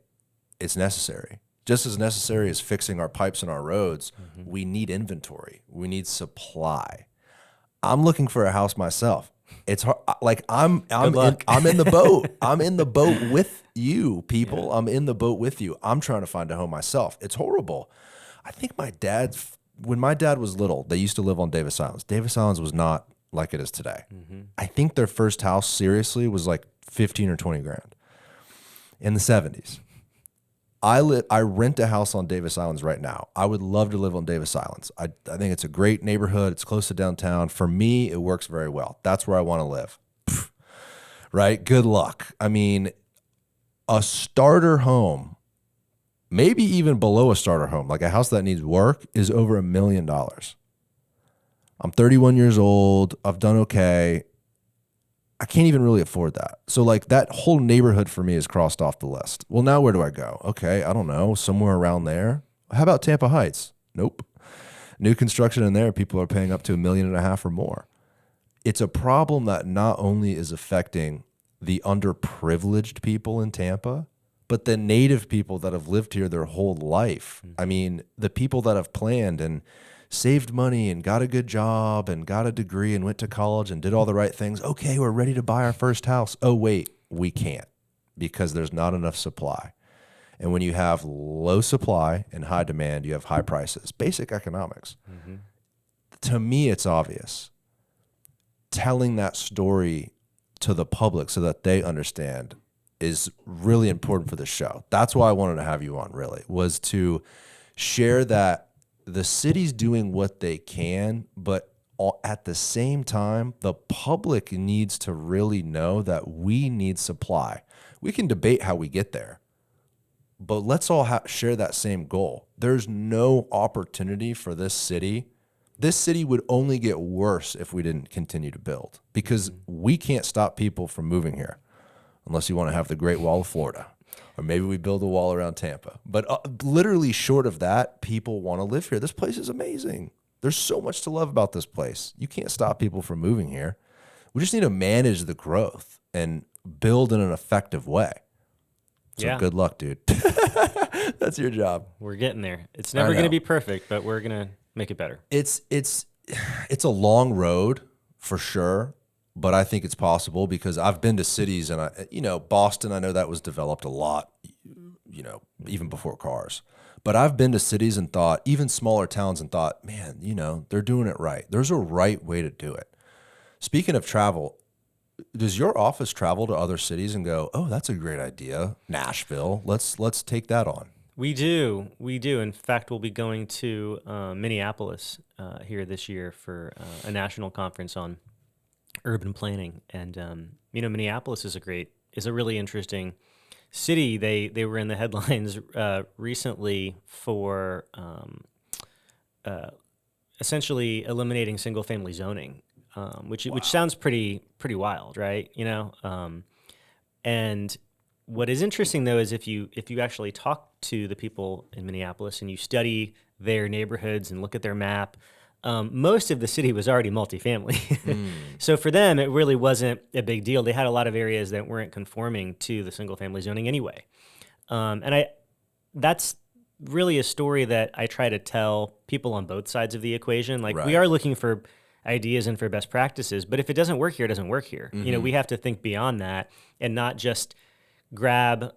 it's necessary. Just as necessary as fixing our pipes and our roads, we need inventory. We need supply. I'm looking for a house myself. It's hard. Like I'm in the boat. I'm in the boat with you, people. I'm in the boat with you. I'm trying to find a home myself. It's horrible. I think when my dad was little, they used to live on Davis Islands. Davis Islands was not like it is today. I think their first house seriously was like 15 or 20 grand in the 70s. I rent a house on Davis Islands right now. I would love to live on Davis Islands. I think it's a great neighborhood. It's close to downtown. For me, it works very well. That's where I want to live. Right? Good luck. I mean, a starter home, maybe even below a starter home, like a house that needs work, is over $1 million. I'm 31 years old. I've done okay. I can't even really afford that. So like that whole neighborhood for me is crossed off the list. Well, now where do I go? Okay, I don't know, somewhere around there. How about Tampa Heights? Nope. New construction in there, people are paying up to $1.5 million or more. It's a problem that not only is affecting the underprivileged people in Tampa, but the native people that have lived here their whole life. I mean, the people that have planned and saved money and got a good job and got a degree and went to college and did all the right things. Okay, we're ready to buy our first house. Oh, wait, we can't because there's not enough supply. And when you have low supply and high demand, you have high prices. Basic economics. To me, it's obvious. Telling that story to the public so that they understand is really important for the show. That's why I wanted to have you on, really, was to share that the city's doing what they can, but at the same time, the public needs to really know that we need supply. We can debate how we get there, but let's all share that same goal. There's no opportunity for this city. This city would only get worse if we didn't continue to build because we can't stop people from moving here unless you want to have the Great Wall of Florida. Or maybe we build a wall around Tampa. But literally short of that, people want to live here. This place is amazing. There's so much to love about this place. You can't stop people from moving here. We just need to manage the growth and build in an effective way. So good luck, dude. That's your job. We're getting there. It's never going to be perfect, but we're going to make it better. It's a long road for sure. But I think it's possible because I've been to cities and Boston, I know that was developed a lot, even before cars. But I've been to cities and thought, even smaller towns and thought, man, they're doing it right. There's a right way to do it. Speaking of travel, does your office travel to other cities and go, oh, that's a great idea, Nashville, let's take that on? We do. In fact, we'll be going to Minneapolis here this year for a national conference on urban planning, and Minneapolis is a really interesting city. They were in the headlines recently for essentially eliminating single family zoning, which sounds pretty wild, right? And what is interesting though is if you actually talk to the people in Minneapolis and you study their neighborhoods and look at their map. Most of the city was already multifamily. So for them, it really wasn't a big deal. They had a lot of areas that weren't conforming to the single family zoning anyway. That's really a story that I try to tell people on both sides of the equation. Like we are looking for ideas and for best practices, but if it doesn't work here, it doesn't work here. We have to think beyond that and not just grab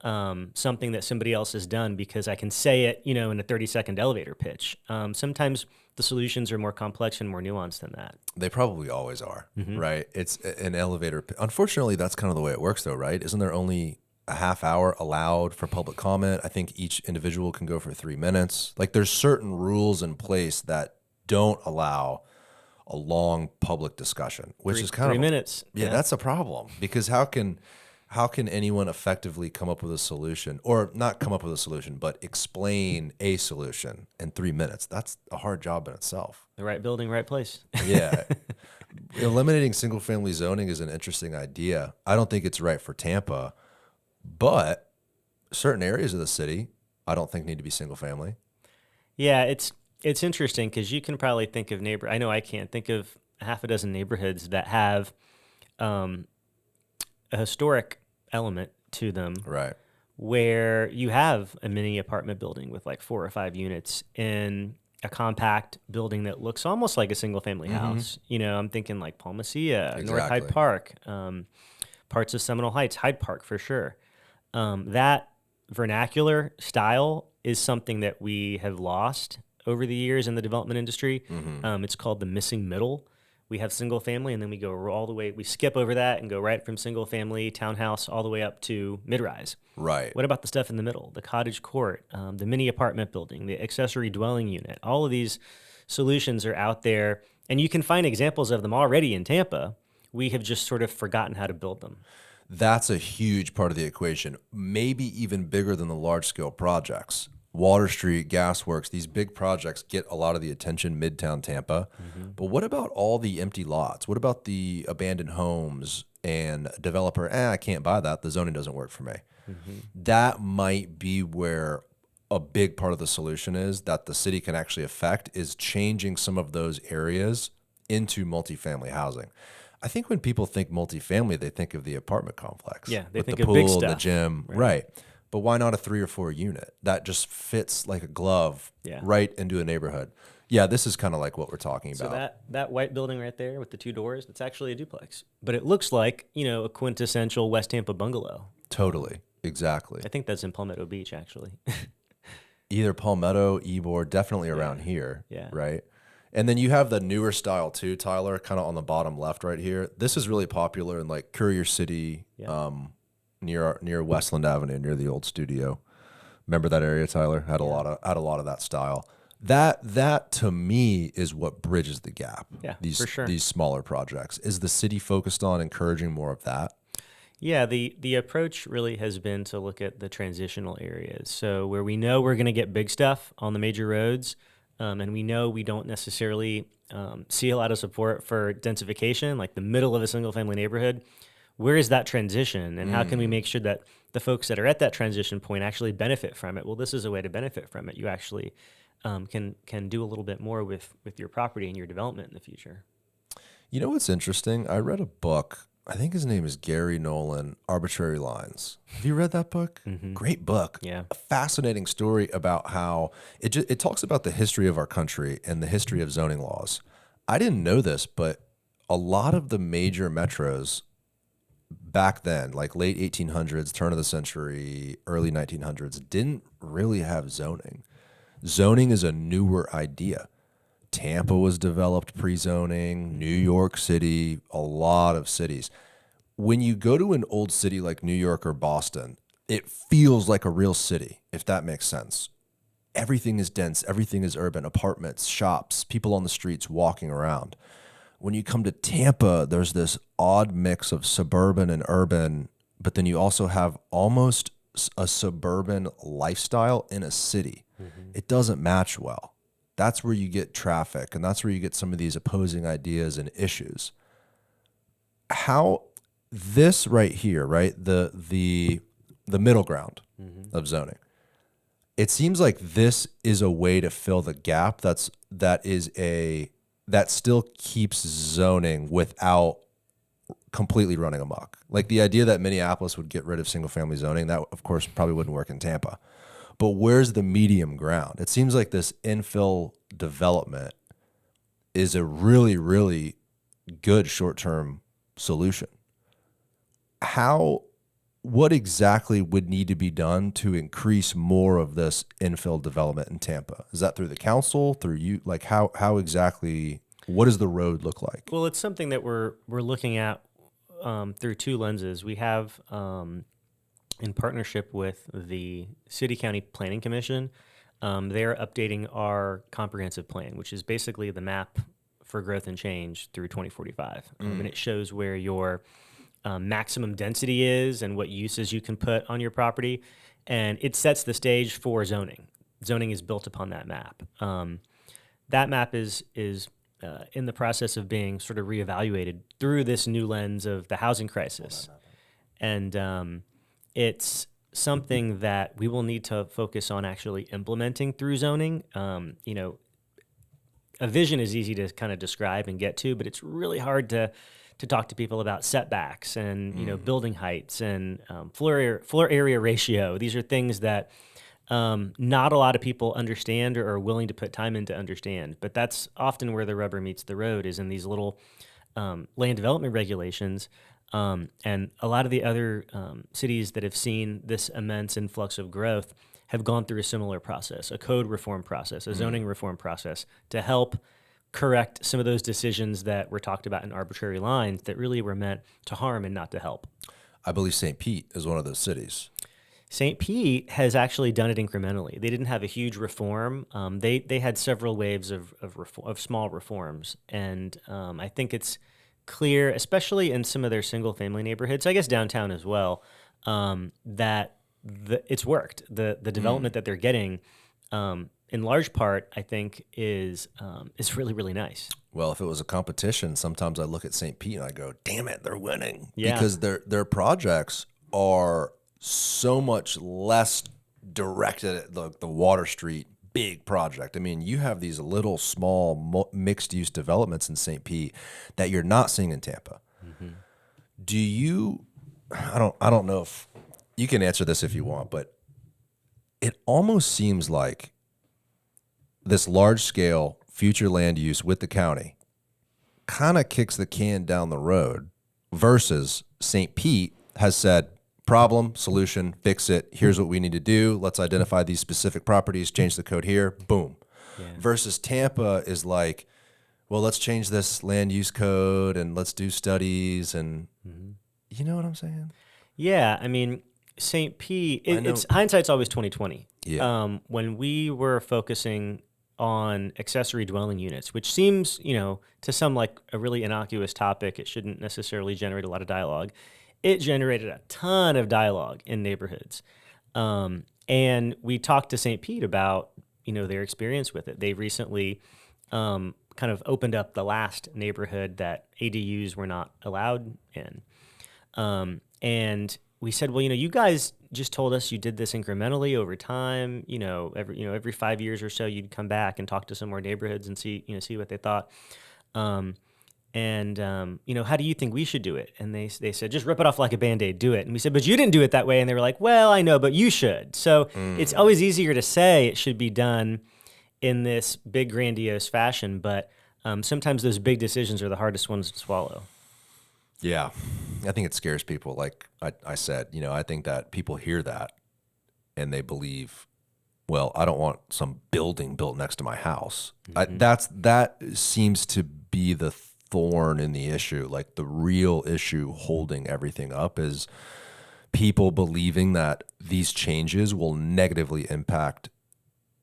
something that somebody else has done because I can say it, in a 30-second elevator pitch. Sometimes the solutions are more complex and more nuanced than that. They probably always are, right? It's an elevator. Unfortunately, that's kind of the way it works though, right? Isn't there only a half hour allowed for public comment? I think each individual can go for 3 minutes. Like there's certain rules in place that don't allow a long public discussion, which is kind of 3 minutes. Yeah, that's a problem because how can anyone effectively come up with a solution, or not come up with a solution, but explain a solution in 3 minutes? That's a hard job in itself. The right building, right place. Yeah. Eliminating single family zoning is an interesting idea. I don't think it's right for Tampa, but certain areas of the city I don't think need to be single family. Yeah, it's interesting because you can probably think of I know I can't think of half a dozen neighborhoods that have a historic element to them, right? where you have a mini apartment building with like 4 or 5 units in a compact building that looks almost like a single family house. I'm thinking like Palmacia, North Hyde Exactly. Park, parts of Seminole Heights, Hyde Park for sure. That vernacular style is something that we have lost over the years in the development industry. It's called the missing middle. We have single family, and then we go all the way. We skip over that and go right from single family townhouse all the way up to mid-rise. Right. What about the stuff in the middle? The cottage court, the mini apartment building, the accessory dwelling unit. All of these solutions are out there, and you can find examples of them already in Tampa. We have just sort of forgotten how to build them. That's a huge part of the equation, maybe even bigger than the large scale projects. Water Street, Gasworks, these big projects get a lot of the attention Midtown Tampa. But what about all the empty lots? What about the abandoned homes and developer, I can't buy that. The zoning doesn't work for me. That might be where a big part of the solution is that the city can actually affect is changing some of those areas into multifamily housing. I think when people think multifamily, they think of the apartment complex. Yeah, they with think the of pool big and the stuff. gym. Right. But why not a 3 or 4 unit? That just fits like a glove right into a neighborhood. Yeah, this is kind of like what we're talking about. So that white building right there with the 2 doors, that's actually a duplex. But it looks like, a quintessential West Tampa bungalow. Totally. Exactly. I think that's in Palmetto Beach, actually. Either Palmetto, Ybor, definitely around here. Yeah. Right. And then you have the newer style too, Tyler, kind of on the bottom left right here. This is really popular in like Courier City, near Westland Avenue, near the old studio. Remember that area, Tyler? Had a lot of that style. That to me is what bridges the gap. Yeah, these for sure. These smaller projects. Is the city focused on encouraging more of that? Yeah, the approach really has been to look at the transitional areas. So where we know we're going to get big stuff on the major roads, and we know we don't necessarily see a lot of support for densification, like the middle of a single family neighborhood. Where is that transition, and how can we make sure that the folks that are at that transition point actually benefit from it? Well, this is a way to benefit from it. You actually can do a little bit more with your property and your development in the future. You know what's interesting? I read a book. I think his name is Gary Nolan, Arbitrary Lines. Have you read that book? Great book. Yeah. A fascinating story about how it talks about the history of our country and the history of zoning laws. I didn't know this, but a lot of the major metros back then, like late 1800s, turn of the century, early 1900s, didn't really have zoning. Zoning is a newer idea. Tampa was developed pre-zoning, New York City, a lot of cities. When you go to an old city like New York or Boston, it feels like a real city, if that makes sense. Everything is dense, everything is urban, apartments, shops, people on the streets walking around. When you come to Tampa, there's this odd mix of suburban and urban, but then you also have almost a suburban lifestyle in a city. It doesn't match well. That's where you get traffic, and that's where you get some of these opposing ideas and issues. How this right here, right, the middle ground of zoning, it seems like this is a way to fill the gap that still keeps zoning without completely running amok. Like the idea that Minneapolis would get rid of single family zoning, that of course probably wouldn't work in Tampa. But where's the medium ground? It seems like this infill development is a really, really good short-term solution. What exactly would need to be done to increase more of this infill development in Tampa? Is that through the council, through you? Like how exactly, what does the road look like? Well, it's something that we're looking at through 2 lenses. We have in partnership with the City County Planning Commission, they're updating our comprehensive plan, which is basically the map for growth and change through 2045. And it shows where your maximum density is and what uses you can put on your property. And it sets the stage for zoning. Zoning is built upon that map. That map is in the process of being sort of reevaluated through this new lens of the housing crisis. And it's something that we will need to focus on actually implementing through zoning. A vision is easy to kind of describe and get to, but it's really hard to to talk to people about setbacks and building heights and floor area ratio. These are things that not a lot of people understand or are willing to put time in to understand. But that's often where the rubber meets the road, is in these little land development regulations. And a lot of the other cities that have seen this immense influx of growth have gone through a similar process, a code reform process, a zoning reform process, to help correct some of those decisions that were talked about in arbitrary lines that really were meant to harm and not to help. I believe St. Pete is one of those cities. St. Pete has actually done it incrementally. They didn't have a huge reform. They had several waves of small reforms, and I think it's clear, especially in some of their single-family neighborhoods, I guess downtown as well, that it's worked. The development that they're getting, in large part, I think is really, really nice. Well, if it was a competition, sometimes I look at St. Pete and I go, "Damn it, they're winning!" Yeah. Because their projects are so much less directed at the Water Street big project. I mean, you have these little small mixed-use developments in St. Pete that you're not seeing in Tampa. Do you? I don't know if you can answer this if you want, but it almost seems like this large-scale future land use with the county kind of kicks the can down the road, versus St. Pete has said, problem, solution, fix it. Here's what we need to do. Let's identify these specific properties, change the code here, boom. Yeah. Versus Tampa is like, well, let's change this land use code and let's do studies, and you know what I'm saying? Yeah, I mean, St. Pete, it's hindsight's always 2020. Yeah. When we were focusing on accessory dwelling units, which seems, to some like a really innocuous topic, it shouldn't necessarily generate a lot of dialogue. It generated a ton of dialogue in neighborhoods. And we talked to St. Pete about, their experience with it. They recently kind of opened up the last neighborhood that ADUs were not allowed in. And we said, well, you guys just told us you did this incrementally over time. Every 5 years or so, you'd come back and talk to some more neighborhoods and see what they thought. How do you think we should do it? And they said, just rip it off like a Band-Aid, do it. And we said, but you didn't do it that way. And they were like, well, I know, but you should. So it's always easier to say it should be done in this big, grandiose fashion, but sometimes those big decisions are the hardest ones to swallow. Yeah. I think it scares people. Like I said, I think that people hear that and they believe, well, I don't want some building built next to my house. That seems to be the thorn in the issue. Like the real issue holding everything up is people believing that these changes will negatively impact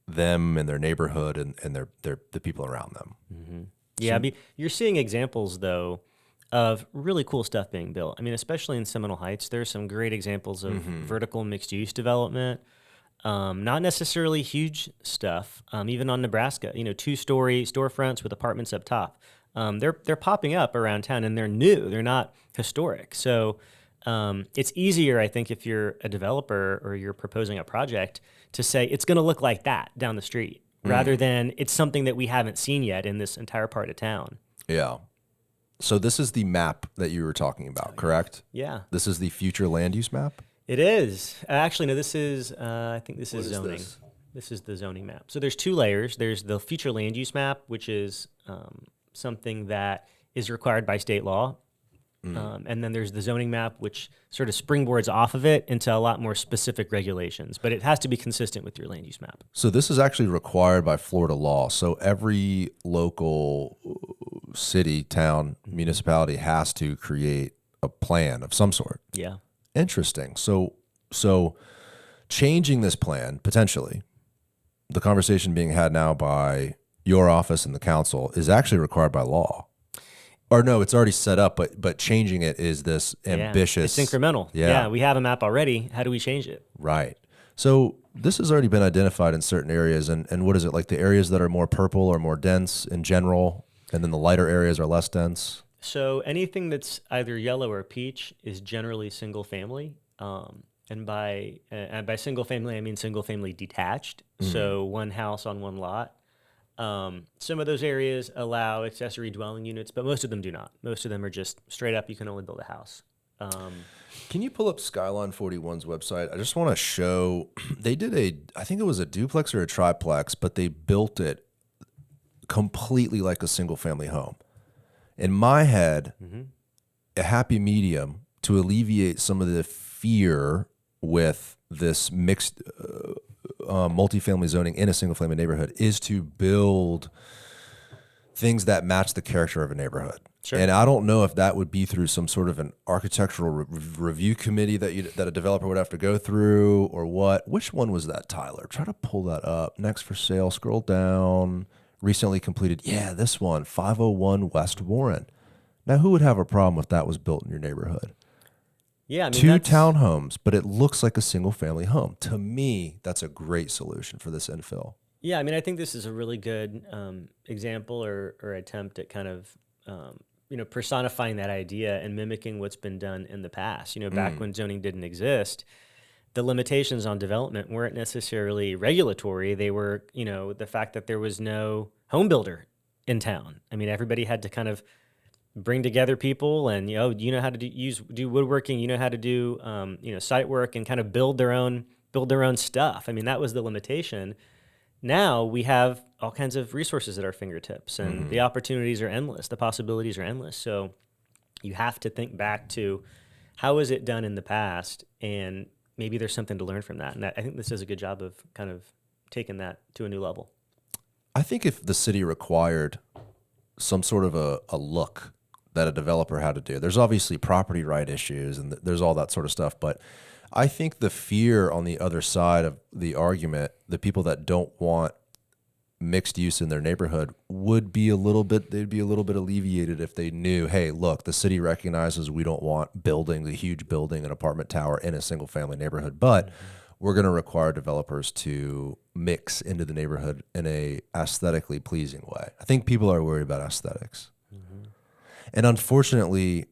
them and their neighborhood and the people around them. Yeah, I mean, you're seeing examples though of really cool stuff being built. I mean, especially in Seminole Heights, there's some great examples of vertical mixed use development. Not necessarily huge stuff. Even on Nebraska, 2-story storefronts with apartments up top. They're popping up around town, and they're new. They're not historic. So it's easier, I think, if you're a developer or you're proposing a project, to say it's going to look like that down the street, rather than it's something that we haven't seen yet in this entire part of town. Yeah. So this is the map that you were talking about, correct? Yeah. This is the future land use map? It is. Actually, no, this is, I think this is zoning. This? This is the zoning map. So there's 2 layers. There's the future land use map, which is something that is required by state law. And then there's the zoning map, which sort of springboards off of it into a lot more specific regulations. But it has to be consistent with your land use map. So this is actually required by Florida law. So every local city, town, municipality has to create a plan of some sort. Yeah. Interesting. So changing this plan, potentially, the conversation being had now by your office and the council, is actually required by law. Or no, it's already set up, but changing it is this ambitious. It's incremental. Yeah, we have a map already. How do we change it? Right. So this has already been identified in certain areas. And what is it, like the areas that are more purple are more dense in general, and then the lighter areas are less dense? So anything that's either yellow or peach is generally single family. And by single family, I mean single family detached. So one house on one lot. Some of those areas allow accessory dwelling units, but most of them do not. Most of them are just straight up, you can only build a house. Can you pull up Skyline 41's website? I just want to show they did I think it was a duplex or a triplex, but they built it completely like a single family home. In my head, a happy medium to alleviate some of the fear with this mixed multifamily zoning in a single family neighborhood is to build things that match the character of a neighborhood. Sure. And I don't know if that would be through some sort of an architectural review committee that a developer would have to go through, or what. Which one was that, Tyler? Try to pull that up. Next for sale, scroll down. Recently completed. Yeah, this one, 501 West Warren. Now, who would have a problem if that was built in your neighborhood? Yeah, I mean, Two townhomes, but it looks like a single family home. To me, that's a great solution for this infill. Yeah, I mean, I think this is a really good example or attempt at kind of personifying that idea and mimicking what's been done in the past. Back when zoning didn't exist, the limitations on development weren't necessarily regulatory. They were, the fact that there was no home builder in town. I mean, everybody had to kind of bring together people and, you know how to do woodworking, you know how to do, site work and kind of build their own stuff. I mean, that was the limitation. Now we have all kinds of resources at our fingertips, and the opportunities are endless. The possibilities are endless. So you have to think back to how was it done in the past, and maybe there's something to learn from that. And I think this does a good job of kind of taking that to a new level. I think if the city required some sort of a look that a developer had to do, there's obviously property right issues and there's all that sort of stuff, but I think the fear on the other side of the argument, the people that don't want mixed use in their neighborhood they'd be a little bit alleviated if they knew, hey, look, the city recognizes we don't want building the huge building, an apartment tower in a single family neighborhood, but we're going to require developers to mix into the neighborhood in a aesthetically pleasing way. I think people are worried about aesthetics. And unfortunately,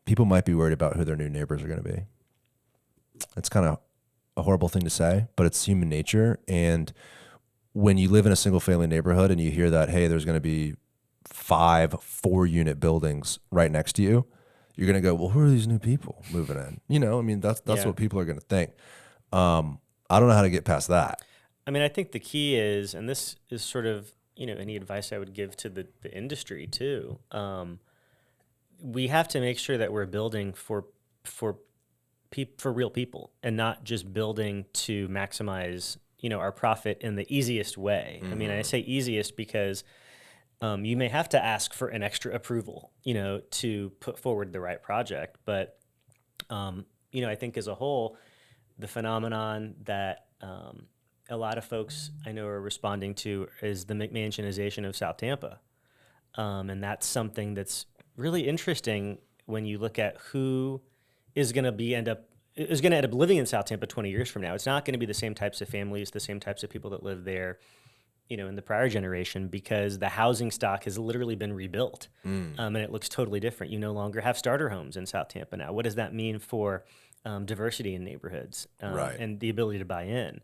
people might be worried about who their new neighbors are going to be. It's kind of a horrible thing to say, but it's human nature. And when you live in a single family neighborhood and you hear that, hey, there's going to be 5 4-unit buildings right next to you, you're going to go, well, who are these new people moving in? I mean, that's what people are going to think. I don't know how to get past that. I mean, I think the key is, and this is sort of, any advice I would give to the industry too. We have to make sure that we're building for real people and not just building to maximize, our profit in the easiest way. I mean, I say easiest because you may have to ask for an extra approval, to put forward the right project. But, I think as a whole, the phenomenon that a lot of folks I know are responding to is the McMansionization of South Tampa. And that's something that's really interesting when you look at who is going to end up living in South Tampa 20 years from now. It's not going to be the same types of families, the same types of people that live there, in the prior generation, because the housing stock has literally been rebuilt. And it looks totally different. You no longer have starter homes in South Tampa now. What does that mean for diversity in neighborhoods and the ability to buy in?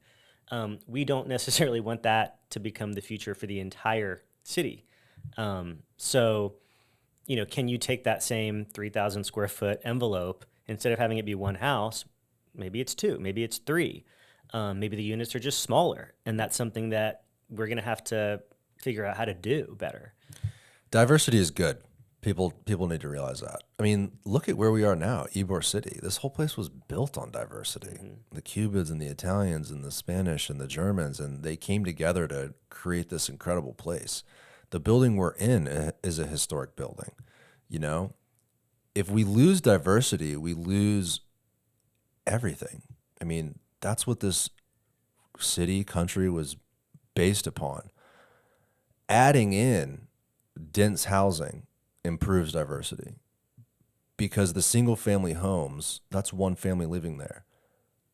We don't necessarily want that to become the future for the entire city. So, can you take that same 3,000 square foot envelope, instead of having it be one house, maybe it's 2, maybe it's 3, maybe the units are just smaller, and that's something that we're going to have to figure out how to do better. Diversity is good. People need to realize that. I mean, look at where we are now, Ybor City. This whole place was built on diversity. The Cubans and the Italians and the Spanish and the Germans, and they came together to create this incredible place. The building we're in is a historic building. If we lose diversity, we lose everything. I mean, that's what this country was based upon. Adding in dense housing improves diversity, because the single family homes, that's one family living there.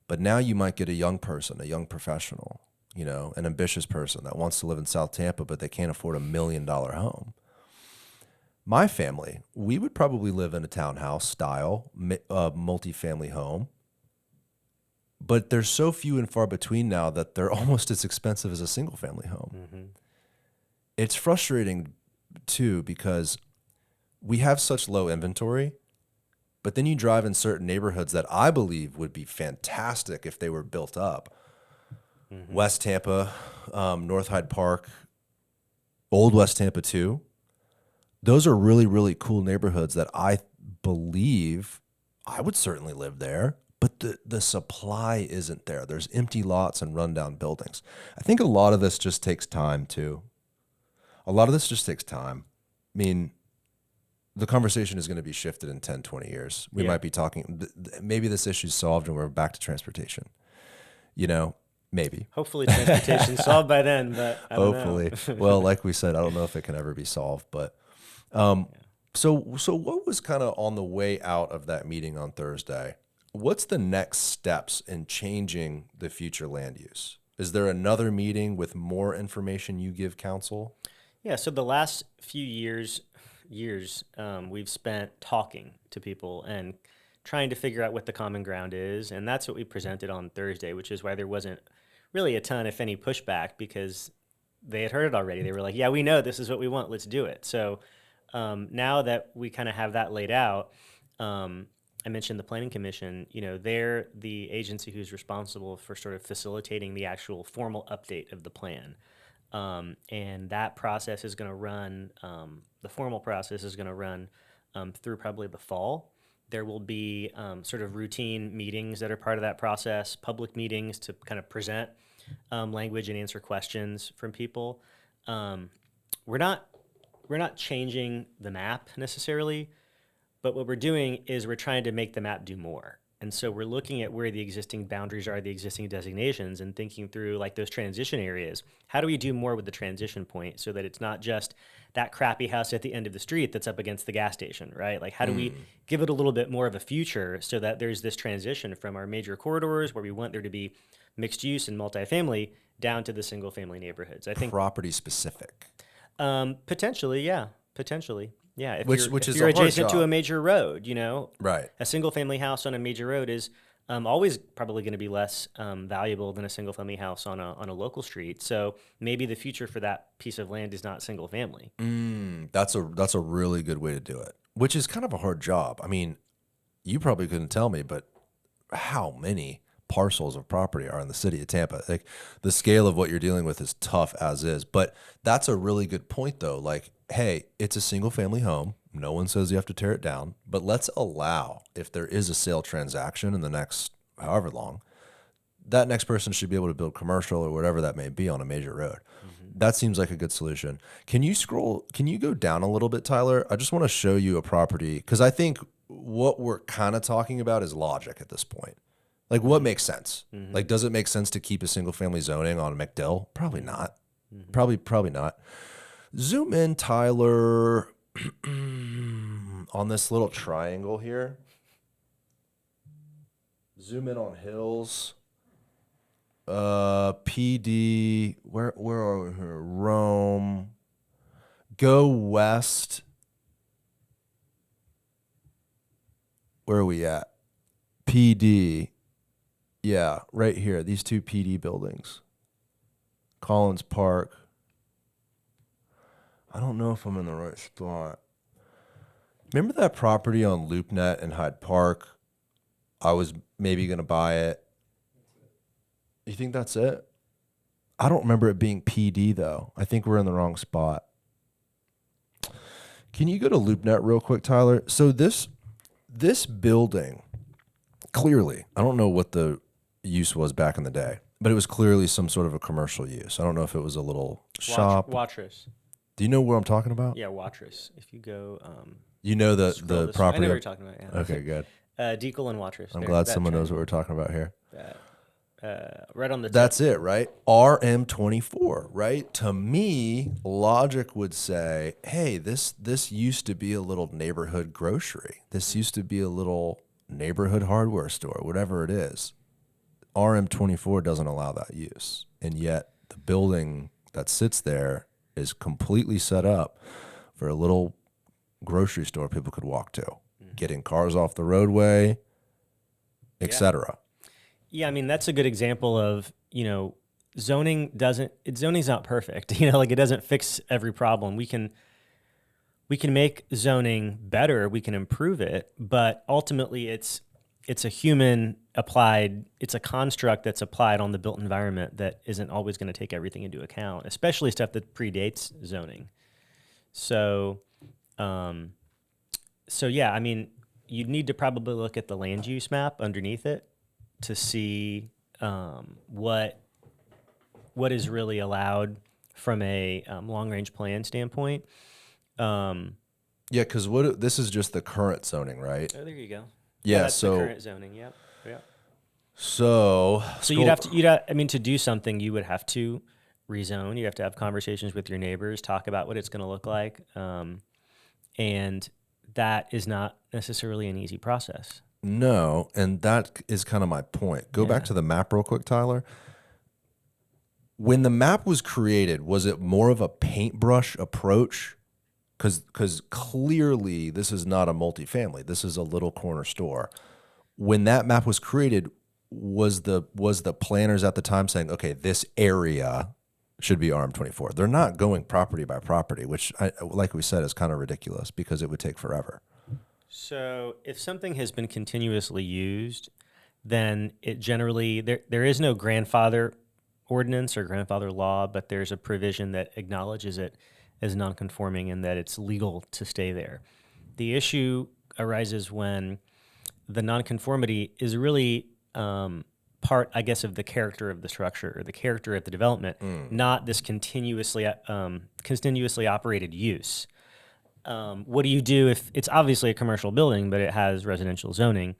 But now you might get a young person, a young professional, an ambitious person that wants to live in South Tampa, but they can't afford $1 million home. My family, we would probably live in a townhouse style multifamily home but they're so few and far between now that they're almost as expensive as a single family home. Mm-hmm. It's frustrating too because we have such low inventory, but then you drive in certain neighborhoods that I believe would be fantastic if they were built up. Mm-hmm. West Tampa, North Hyde Park, Old West Tampa too. Those are really, really cool neighborhoods that I believe I would certainly live there, but the supply isn't there. There's empty lots and rundown buildings. I think a lot of this just takes time too. A lot of this just takes time. I mean, the conversation is going to be shifted in 10, 20 years. We might be talking, maybe this issue's solved and we're back to transportation. You know, maybe. Hopefully transportation's solved by then, but I don't Hopefully. know. Well, like we said, I don't know if it can ever be solved, but so what was kind of on the way out of that meeting on Thursday? What's the next steps in changing the future land use? Is there another meeting with more information you give council? Yeah, so the last few years, we've spent talking to people and trying to figure out what the common ground is, and that's what we presented on Thursday, which is why there wasn't really a ton, if any, pushback because they had heard it already. They were like, "Yeah, we know this is what we want. Let's do it." So now that we kind of have that laid out, I mentioned the Planning Commission. You know, they're the agency who's responsible for sort of facilitating the actual formal update of the plan. And that process is going to run, the formal process is going to run through probably the fall. There will be sort of routine meetings that are part of that process, public meetings to kind of present language and answer questions from people. We're not changing the map necessarily, but what we're doing is we're trying to make the map do more. And so we're looking at where the existing boundaries are, the existing designations, and thinking through like those transition areas. How do we do more with the transition point so that it's not just that crappy house at the end of the street that's up against the gas station, right? Like how do we give it a little bit more of a future so that there's this transition from our major corridors where we want there to be mixed use and multifamily down to the single family neighborhoods? I think Property specific. potentially, yeah, potentially. Yeah, if Which if is you're a hard adjacent to job. a major road, you know, Right. a single family house on a major road is always probably going to be less valuable than a single family house on a local street. So maybe the future for that piece of land is not single family. That's a really good way to do it, which is kind of a hard job. I mean, you probably couldn't tell me, but how many parcels of property are in the city of Tampa? Like the scale of what you're dealing with is tough as is, but that's a really good point though. Like, hey, it's a single family home. No one says you have to tear it down, but let's allow if there is a sale transaction in the next however long, that next person should be able to build commercial or whatever that may be on a major road. That seems like a good solution. Can you go down a little bit, Tyler? I just want to show you a property because I think what we're kind of talking about is logic at this point. Like what makes sense? Like, does it make sense to keep a single family zoning on McDill? Probably not. Probably not. Zoom in, Tyler, on this little triangle here. Zoom in on Hills. PD, where are we here? Rome. Go west. Where are we at? PD. Yeah, right here. These two PD buildings. Collins Park. I don't know if I'm in the right spot. Remember that property on LoopNet in Hyde Park? I was maybe going to buy it. You think that's it? I don't remember it being PD, though. I think we're in the wrong spot. Can you go to LoopNet real quick, Tyler? So this building, clearly, I don't know what the use was back in the day, but it was clearly some sort of a commercial use. I don't know if it was a little shop. Watrous. Do you know what I'm talking about? Yeah, Watrous. If you go, You know the scroll this way. I property. know what you're talking about. Yeah. Okay, good. Deacle and Watrous. I'm glad someone knows what we're talking about here. Right on the tip. That's it, right? RM24, right? To me, logic would say, hey, this used to be a little neighborhood grocery. This used to be a little neighborhood hardware store, whatever it is. RM24 doesn't allow that use. And yet the building that sits there is completely set up for a little grocery store people could walk to, getting cars off the roadway, etc. Yeah, I mean that's a good example of, zoning's not perfect. Like it doesn't fix every problem. We can make zoning better, we can improve it, but ultimately it's a human applied, it's a construct that's applied on the built environment that isn't always going to take everything into account, especially stuff that predates zoning. So, um, so yeah, I mean, you'd need to probably look at the land use map underneath it to see what is really allowed from a long range plan standpoint. Um, Yeah, because this is just the current zoning, right? oh, there you go. Yeah, Yeah. that's the So current zoning. Yep. Yep. so So I mean, to do something, you would have to rezone. You have to have conversations with your neighbors, talk about what it's going to look like, and that is not necessarily an easy process. no, and that is kind of my point. Go back Yeah. to the map real quick, Tyler. When the map was created, was it more of a paintbrush approach? Because clearly this is not a multifamily. This is a little corner store. When that map was created, was the planners at the time saying, okay, this area should be RM24? They're not going property by property, which, like we said, is kind of ridiculous because it would take forever. So if something has been continuously used, then it generally there is no grandfather ordinance or grandfather law, but there's a provision that acknowledges it as nonconforming and that it's legal to stay there. The issue arises when the nonconformity is really part, I guess, of the character of the structure or the character of the development, not this continuously operated use. What do you do if it's obviously a commercial building, but it has residential zoning?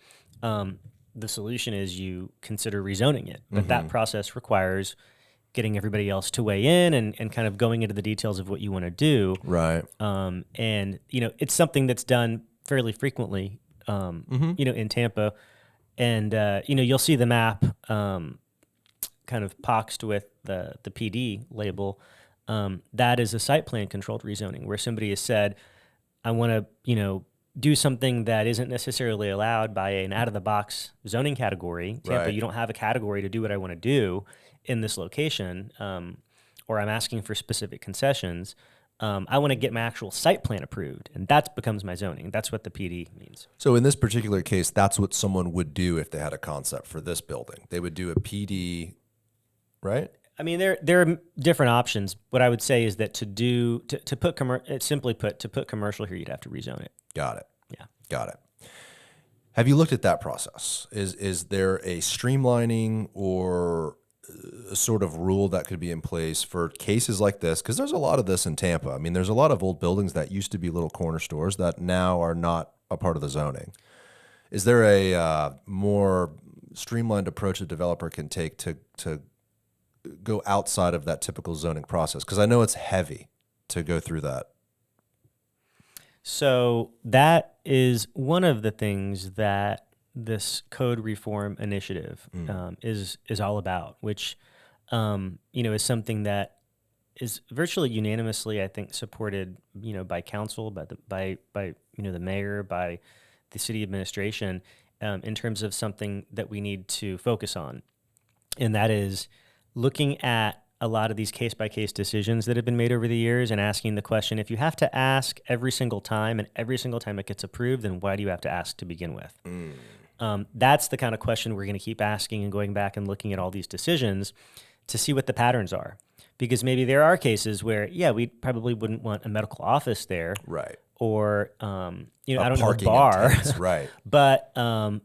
The solution is you consider rezoning it, but that process requires getting everybody else to weigh in and kind of going into the details of what you want to do. Right. And it's something that's done fairly frequently, in Tampa. And, you'll see the map kind of boxed with the PD label. That is a site plan controlled rezoning where somebody has said, I want to, do something that isn't necessarily allowed by an out of the box zoning category. Tampa, Right. you don't have a category to do what I want to do in this location, or I'm asking for specific concessions. I want to get my actual site plan approved, and that becomes my zoning. That's what the PD means. So in this particular case, that's what someone would do if they had a concept for this building. They would do a PD, right? I mean, there are different options. What I would say is that to put simply put, to put commercial here, you'd have to rezone it. Got it. Yeah. Got it. Have you looked at that process? Is there a streamlining or a sort of rule that could be in place for cases like this? Because there's a lot of this in Tampa. I mean, there's a lot of old buildings that used to be little corner stores that now are not a part of the zoning. Is there a more streamlined approach a developer can take to go outside of that typical zoning process? Because I know it's heavy to go through that. So that is one of the things that this code reform initiative is all about, which is something that is virtually unanimously, I think, supported by council, by the mayor, by the city administration, in terms of something that we need to focus on, and that is looking at a lot of these case-by-case decisions that have been made over the years and asking the question, if you have to ask every single time and every single time it gets approved, then why do you have to ask to begin with? That's the kind of question we're going to keep asking and going back and looking at all these decisions to see what the patterns are. Because maybe there are cases where, we probably wouldn't want a medical office there. Right. Or, I don't know, a parking bar. intense, right. but a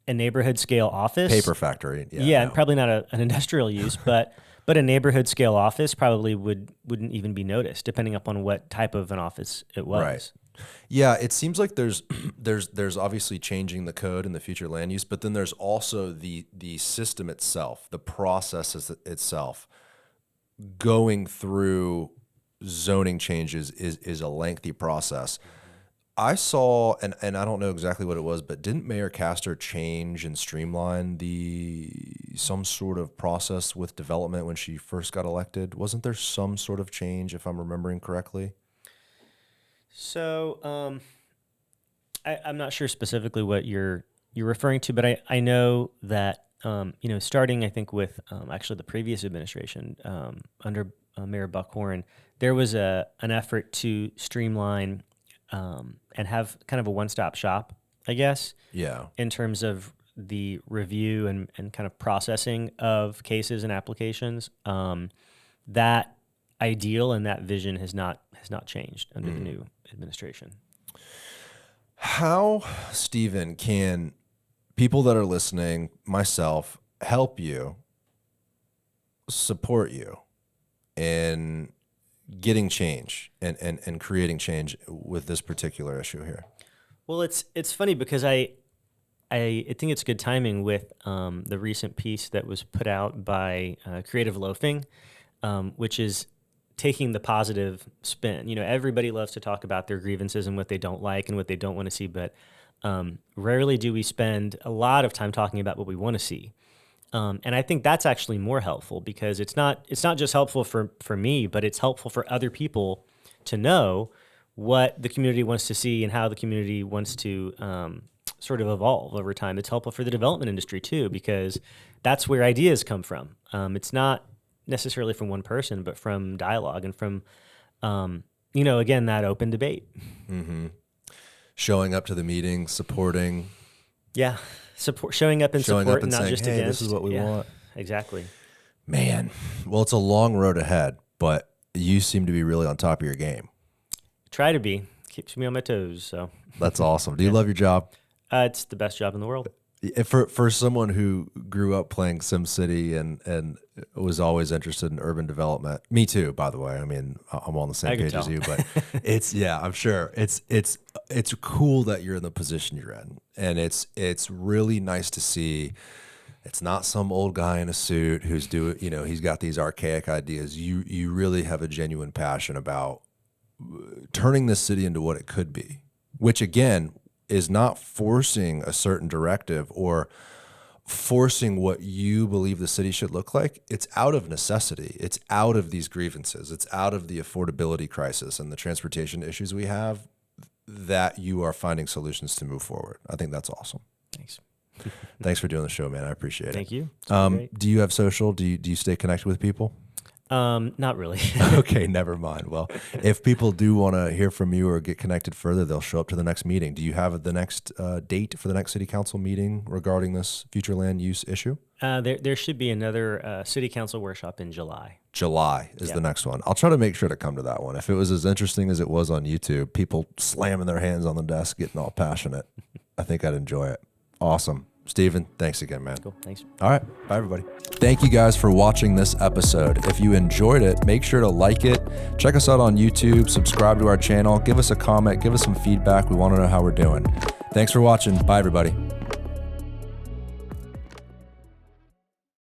neighborhood scale office. Paper factory. And probably not an industrial use, but a neighborhood scale office probably wouldn't even be noticed, depending upon what type of an office it was. Right. Yeah, it seems like there's obviously changing the code in the future land use, but then there's also the system itself, the process itself. Going through zoning changes is a lengthy process. I saw, and I don't know exactly what it was, but didn't Mayor Castor change and streamline some sort of process with development when she first got elected? Wasn't there some sort of change, if I'm remembering correctly? So I'm not sure specifically what you're referring to, but I know that starting, I think, with actually the previous administration under Mayor Buckhorn, there was an effort to streamline and have kind of a one-stop shop, I guess, in terms of the review and kind of processing of cases and applications. That ideal and that vision has not changed under the new administration. How, Stephen, can people that are listening, myself, help you, support you in getting change and creating change with this particular issue here? Well, it's funny because I think it's good timing with the recent piece that was put out by Creative Loafing, which is taking the positive spin. Everybody loves to talk about their grievances and what they don't like and what they don't want to see, but rarely do we spend a lot of time talking about what we want to see. And I think that's actually more helpful because it's not just helpful for me, but it's helpful for other people to know what the community wants to see and how the community wants to sort of evolve over time. It's helpful for the development industry too, because that's where ideas come from. It's not necessarily from one person, but from dialogue and from, again, that open debate. Mm-hmm. Showing up to the meeting, supporting. Yeah. Showing up and support, and not saying, just hey, against. This is what we want. Exactly. Man, well, it's a long road ahead, but you seem to be really on top of your game. Try to be. Keeps me on my toes. So that's awesome. Do you love your job? It's the best job in the world. For someone who grew up playing SimCity and was always interested in urban development, me too, by the way. I mean, I'm on the same page as you, but I'm sure it's cool that you're in the position you're in, and it's really nice to see. It's not some old guy in a suit who's he's got these archaic ideas. You really have a genuine passion about turning this city into what it could be, which again is not forcing a certain directive or forcing what you believe the city should look like. It's out of necessity. It's out of these grievances. It's out of the affordability crisis and the transportation issues we have that you are finding solutions to move forward. I think that's awesome. Thanks. Thanks for doing the show, man. I appreciate it. Thank you. Do you have social? Do you stay connected with people? Not really. Okay, never mind. Well, if people do want to hear from you or get connected further, they'll show up to the next meeting. Do you have the next date for the next city council meeting regarding this future land use issue? There should be another city council workshop in July. July is the next one. I'll try to make sure to come to that one. If it was as interesting as it was on YouTube, people slamming their hands on the desk, getting all passionate, I think I'd enjoy it. Awesome. Stephen, thanks again, man. Cool. Thanks. All right. Bye, everybody. Thank you guys for watching this episode. If you enjoyed it, make sure to like it. Check us out on YouTube, subscribe to our channel, give us a comment, give us some feedback. We want to know how we're doing. Thanks for watching. Bye, everybody.